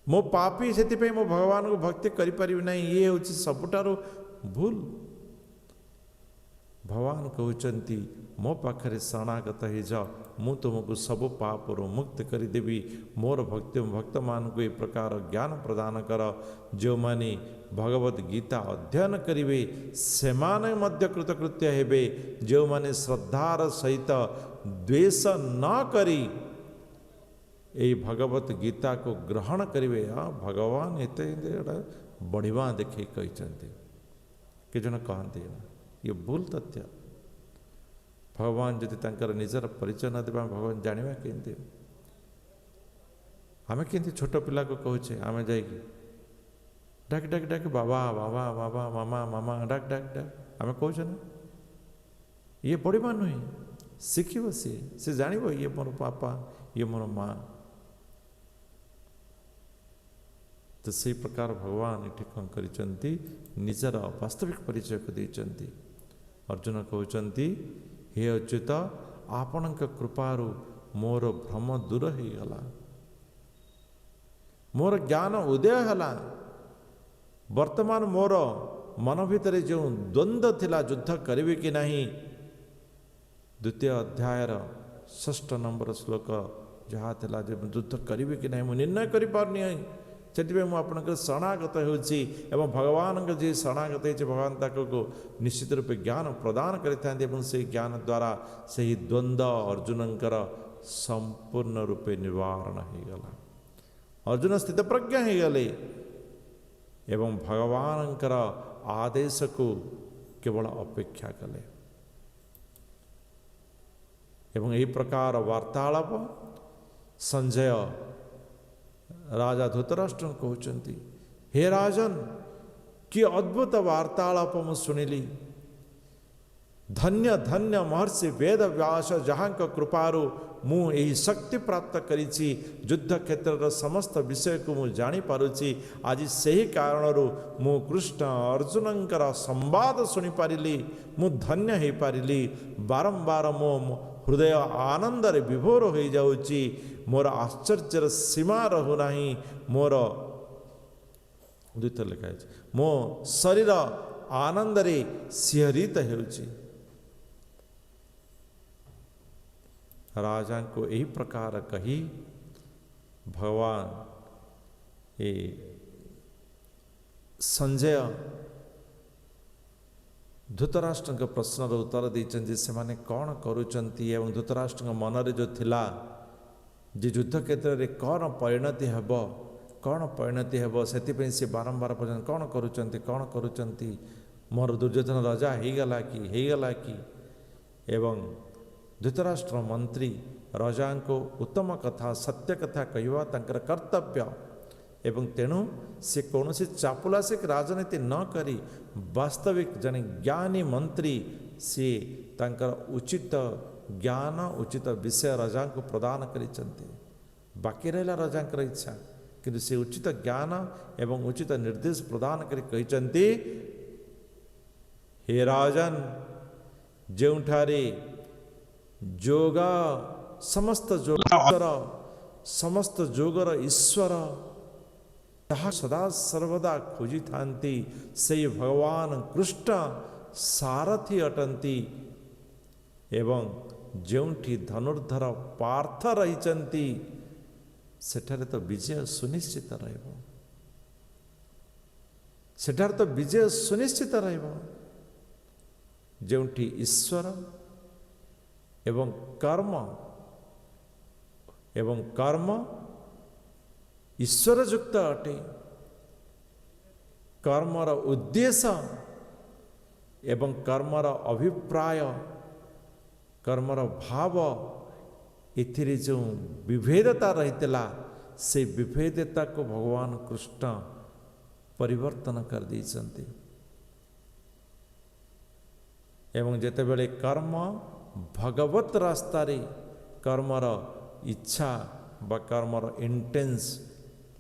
मो पापी से मो भगवान को भक्ति करि परिबि नाही, ये हूँ सबुठार भूल। भगवान कहते मो पाखरे शरणागत हो जाओ, मु तुमको सब पापरू मुक्त करदेवी, मोर भक्ति भक्त मान को ये प्रकार ज्ञान प्रदान कर। जो माने भगवत गीता अध्ययन करिवे सेमाने मध्य कृतकृत्य हेबे, जो माने श्रद्धार सहित द्वेष न करी ये भगवत गीता को ग्रहण करिवे। भगवान एते बढ़िया देखे कहते कि जन कहते ये भूल तथ्य। भगवान जदि तांकर निजर परिचय न देबा भगवान जानिबा केंती। आमे केंती छोट पिला को कहूचे, आमे जाइकी डाक डाक डाक बाबा बाबा बाबा मामा मामा डाक डाक डाक आमे कहूचे ना, ये बढ़िया नुहे। ଶିଖିବ ସେ ଜାଣିବ ଇଏ ମୋର ବାପା, ଇଏ ମୋର ମା। ତ ସେଇ ପ୍ରକାର ଭଗବାନ ଏଠି କ'ଣ କରିଛନ୍ତି, ନିଜର ବାସ୍ତବିକ ପରିଚୟକୁ ଦେଇଛନ୍ତି। ଅର୍ଜୁନ କହୁଛନ୍ତି, ହେ ଅଚ୍ୟୁତ, ଆପଣଙ୍କ କୃପାରୁ ମୋର ଭ୍ରମ ଦୂର ହେଇଗଲା, ମୋର ଜ୍ଞାନ ଉଦୟ ହେଲା। ବର୍ତ୍ତମାନ ମୋର ମନ ଭିତରେ ଯେଉଁ ଦ୍ୱନ୍ଦ୍ୱ ଥିଲା, ଯୁଦ୍ଧ କରିବି କି ନାହିଁ, ଦ୍ୱିତୀୟ ଅଧ୍ୟାୟର 6 ନମ୍ବର ଶ୍ଲୋକ ଯାହା ଥିଲା ଯେ ଯୁଦ୍ଧ କରିବି କି ନାହିଁ ମୁଁ ନିର୍ଣ୍ଣୟ କରିପାରୁନି, ସେଥିପାଇଁ ମୁଁ ଆପଣଙ୍କର ଶରଣାଗତ ହେଉଛି। ଏବଂ ଭଗବାନଙ୍କ ଯିଏ ଶରଣାଗତ ହେଇଛି, ଭଗବାନ ତାକୁ ନିଶ୍ଚିତ ରୂପେ ଜ୍ଞାନ ପ୍ରଦାନ କରିଥାନ୍ତି ଏବଂ ସେହି ଜ୍ଞାନ ଦ୍ୱାରା ସେହି ଦ୍ୱନ୍ଦ୍ୱ ଅର୍ଜୁନଙ୍କର ସମ୍ପୂର୍ଣ୍ଣ ରୂପେ ନିବାରଣ ହୋଇଗଲା। ଅର୍ଜୁନ ସ୍ଥିତପ୍ରଜ୍ଞ ହୋଇଗଲେ ଏବଂ ଭଗବାନଙ୍କର ଆଦେଶକୁ କେବଳ ଅପେକ୍ଷା କଲେ। ଏବଂ ଏହି ପ୍ରକାର ବାର୍ତ୍ତାଳାପ ସଞ୍ଜୟ ରାଜା ଧୃତରାଷ୍ଟ୍ରଙ୍କୁ କହୁଛନ୍ତି, ହେ ରାଜନ, କି ଅଦ୍ଭୁତ ବାର୍ତ୍ତାଳାପ ମୁଁ ଶୁଣିଲି। ଧନ୍ୟ ଧନ୍ୟ ମହର୍ଷି ବେଦ ବ୍ୟାସ, ଯାହାଙ୍କ କୃପାରୁ ମୁଁ ଏହି ଶକ୍ତି ପ୍ରାପ୍ତ କରିଛି, ଯୁଦ୍ଧ କ୍ଷେତ୍ରର ସମସ୍ତ ବିଷୟକୁ ମୁଁ ଜାଣିପାରୁଛି। ଆଜି ସେହି କାରଣରୁ ମୁଁ କୃଷ୍ଣ ଅର୍ଜୁନଙ୍କର ସମ୍ବାଦ ଶୁଣିପାରିଲି, ମୁଁ ଧନ୍ୟ ହୋଇପାରିଲି। ବାରମ୍ବାର ମୋ ହୃଦୟ ଆନନ୍ଦରେ ବିଭୋର ହୋଇଯାଉଛି, ମୋର ଆଶ୍ଚର୍ଯ୍ୟର ସୀମା ରହୁନାହିଁ। ମୋର ଦ୍ୱିତୀୟ ଲେଖା ଅଛି, ମୋ ଶରୀର ଆନନ୍ଦରେ ଶିହରିତ ହେଉଛି। ରାଜାଙ୍କୁ ଏହି ପ୍ରକାର କହି ଭଗବାନ ଏ ସଞ୍ଜୟ ଧୃତରାଷ୍ଟ୍ରଙ୍କ ପ୍ରଶ୍ନର ଉତ୍ତର ଦେଇଛନ୍ତି, ସେମାନେ କ'ଣ କରୁଛନ୍ତି ଏବଂ ଧୃତରାଷ୍ଟ୍ରଙ୍କ ମନରେ ଯେଉଁ ଥିଲା ଯେ ଯୁଦ୍ଧ କ୍ଷେତ୍ରରେ କ'ଣ ପରିଣତି ହେବ, ସେଥିପାଇଁ ସେ ବାରମ୍ବାର ପର୍ଯ୍ୟନ୍ତ କ'ଣ କରୁଛନ୍ତି, ମୋର ଦୁର୍ଯ୍ୟୋଧନ ରାଜା ହେଇଗଲା କି। ଏବଂ ଧୃତରାଷ୍ଟ୍ର ମନ୍ତ୍ରୀ ରାଜାଙ୍କୁ ଉତ୍ତମ କଥା, ସତ୍ୟ କଥା କହିବା ତାଙ୍କର କର୍ତ୍ତବ୍ୟ। ଏବଂ ତେଣୁ ସେ କୌଣସି ଚାପଲାସିକ ରାଜନୀତି ନ କରି ବାସ୍ତବିକ ଜଣେ ଜ୍ଞାନୀ ମନ୍ତ୍ରୀ, ସିଏ ତାଙ୍କର ଉଚିତ ଜ୍ଞାନ, ଉଚିତ ବିଷୟ ରାଜାଙ୍କୁ ପ୍ରଦାନ କରିଛନ୍ତି। ବାକି ରହିଲା ରାଜାଙ୍କର ଇଚ୍ଛା, କିନ୍ତୁ ସେ ଉଚିତ ଜ୍ଞାନ ଏବଂ ଉଚିତ ନିର୍ଦ୍ଦେଶ ପ୍ରଦାନ କରି କହିଛନ୍ତି, ହେ ରାଜନ, ଯେଉଁଠାରେ ଯୋଗ ସମସ୍ତ ଯୋଗର ଈଶ୍ୱର ଯାହା ସଦା ସର୍ବଦା ଖୋଜିଥାନ୍ତି, ସେହି ଭଗବାନ କୃଷ୍ଣ ସାରଥୀ ଅଟନ୍ତି। ଏବଂ ଯେଉଁଠି ଧନୁର୍ଦ୍ଧର ପାର୍ଥ ରହିଛନ୍ତି, ସେଠାରେ ତ ବିଜୟ ସୁନିଶ୍ଚିତ ରହିବ। ଯେଉଁଠି ଈଶ୍ୱର ଏବଂ କର୍ମ ଈଶ୍ୱର ଯୁକ୍ତ ଅଟେ, କର୍ମର ଉଦ୍ଦେଶ୍ୟ ଏବଂ କର୍ମର ଅଭିପ୍ରାୟ, କର୍ମର ଭାବ, ଏଥିରେ ଯେଉଁ ବିଭେଦତା ରହିଥିଲା, ସେ ବିଭେଦତାକୁ ଭଗବାନ କୃଷ୍ଣ ପରିବର୍ତ୍ତନ କରିଦେଇଛନ୍ତି। ଏବଂ ଯେତେବେଳେ କର୍ମ ଭଗବତ ରାସ୍ତାରେ, କର୍ମର ଇଚ୍ଛା ବା କର୍ମର ଇଣ୍ଟେନ୍ସ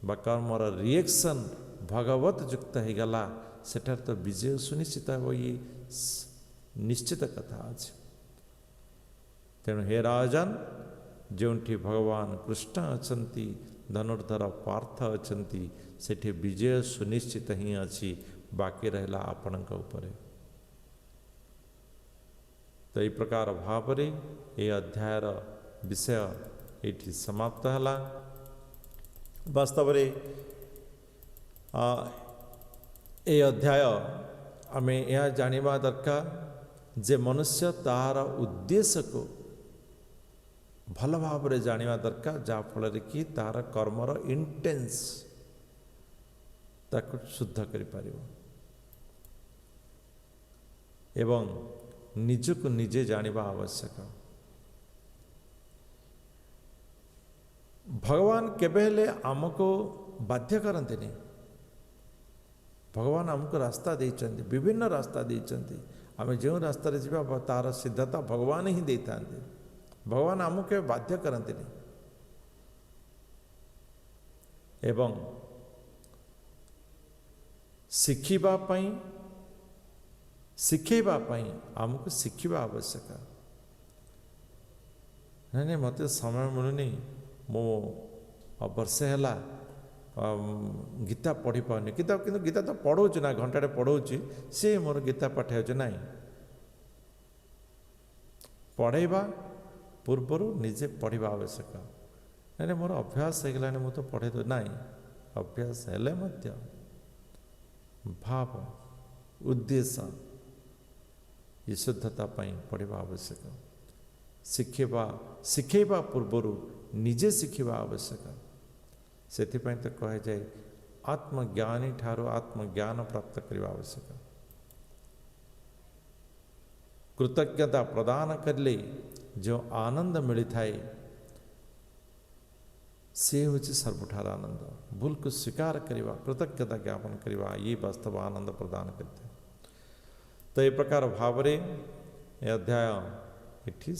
ବା କର୍ମର ରିଏକ୍ସନ୍ ଭଗବତ ଯୁକ୍ତ ହୋଇଗଲା, ସେଠାରେ ତ ବିଜୟ ସୁନିଶ୍ଚିତ ହେବ, ଇଏ ନିଶ୍ଚିତ କଥା ଅଛି। ତେଣୁ ହେ ରାଜନ, ଯେଉଁଠି ଭଗବାନ କୃଷ୍ଣ ଅଛନ୍ତି, ଧନୁର୍ଦ୍ଧର ପାର୍ଥ ଅଛନ୍ତି, ସେଠି ବିଜୟ ସୁନିଶ୍ଚିତ ହିଁ ଅଛି। ବାକି ରହିଲା ଆପଣଙ୍କ ଉପରେ। ତ ଏହି ପ୍ରକାର ଭାବରେ ଏହି ଅଧ୍ୟାୟର ବିଷୟ ଏଇଠି ସମାପ୍ତ ହେଲା। ବାସ୍ତବରେ ଏହି ଅଧ୍ୟାୟ ଆମେ ଏହା ଜାଣିବା ଦରକାର ଯେ ମନୁଷ୍ୟ ତାହାର ଉଦ୍ଦେଶ୍ୟକୁ ଭଲ ଭାବରେ ଜାଣିବା ଦରକାର, ଯାହାଫଳରେ କି ତାହାର କର୍ମର ଇଣ୍ଟେନ୍ସ ତାକୁ ଶୁଦ୍ଧ କରିପାରିବ ଏବଂ ନିଜକୁ ନିଜେ ଜାଣିବା ଆବଶ୍ୟକ। ଭଗବାନ କେବେ ହେଲେ ଆମକୁ ବାଧ୍ୟ କରନ୍ତିନି। ଭଗବାନ ଆମକୁ ରାସ୍ତା ଦେଇଛନ୍ତି, ବିଭିନ୍ନ ରାସ୍ତା ଦେଇଛନ୍ତି। आम जो रास्तार जावा तार सिद्धता भगवान ही दे था। भगवान आमको के बाध्य करते नहीं। एवं शिखेवाई आमको शिखा आवश्यक। नहीं नहीं मत समय मिलूनी मो वर्षे है गीता पढ़ी पानी कि गीता तो पढ़ाऊँ ना घंटाटे पढ़ाऊँ सी मोर गीता पठाऊँ ना पढ़ेवा पूर्वर निजे पढ़ा आवश्यक। नहीं मोर अभ्यास हो गला मुझे पढ़े तो ना अभ्यास हेले मध्य भाव उद्देश्य ये शुद्धता पढ़ा आवश्यक। शिखेवा पूर्वर निजे शिखा आवश्यक। से तो कहे जाए आत्मज्ञानी ठारो आत्मज्ञान प्राप्त करने आवश्यक। कृतज्ञता प्रदान करले जो आनंद मिलता है से हूँ सर्वठार आनंद। भूल को स्वीकार करवा कृतज्ञता ज्ञापन करवा ये वास्तव आनंद प्रदान करते। तो ये प्रकार भाव अध्याय ये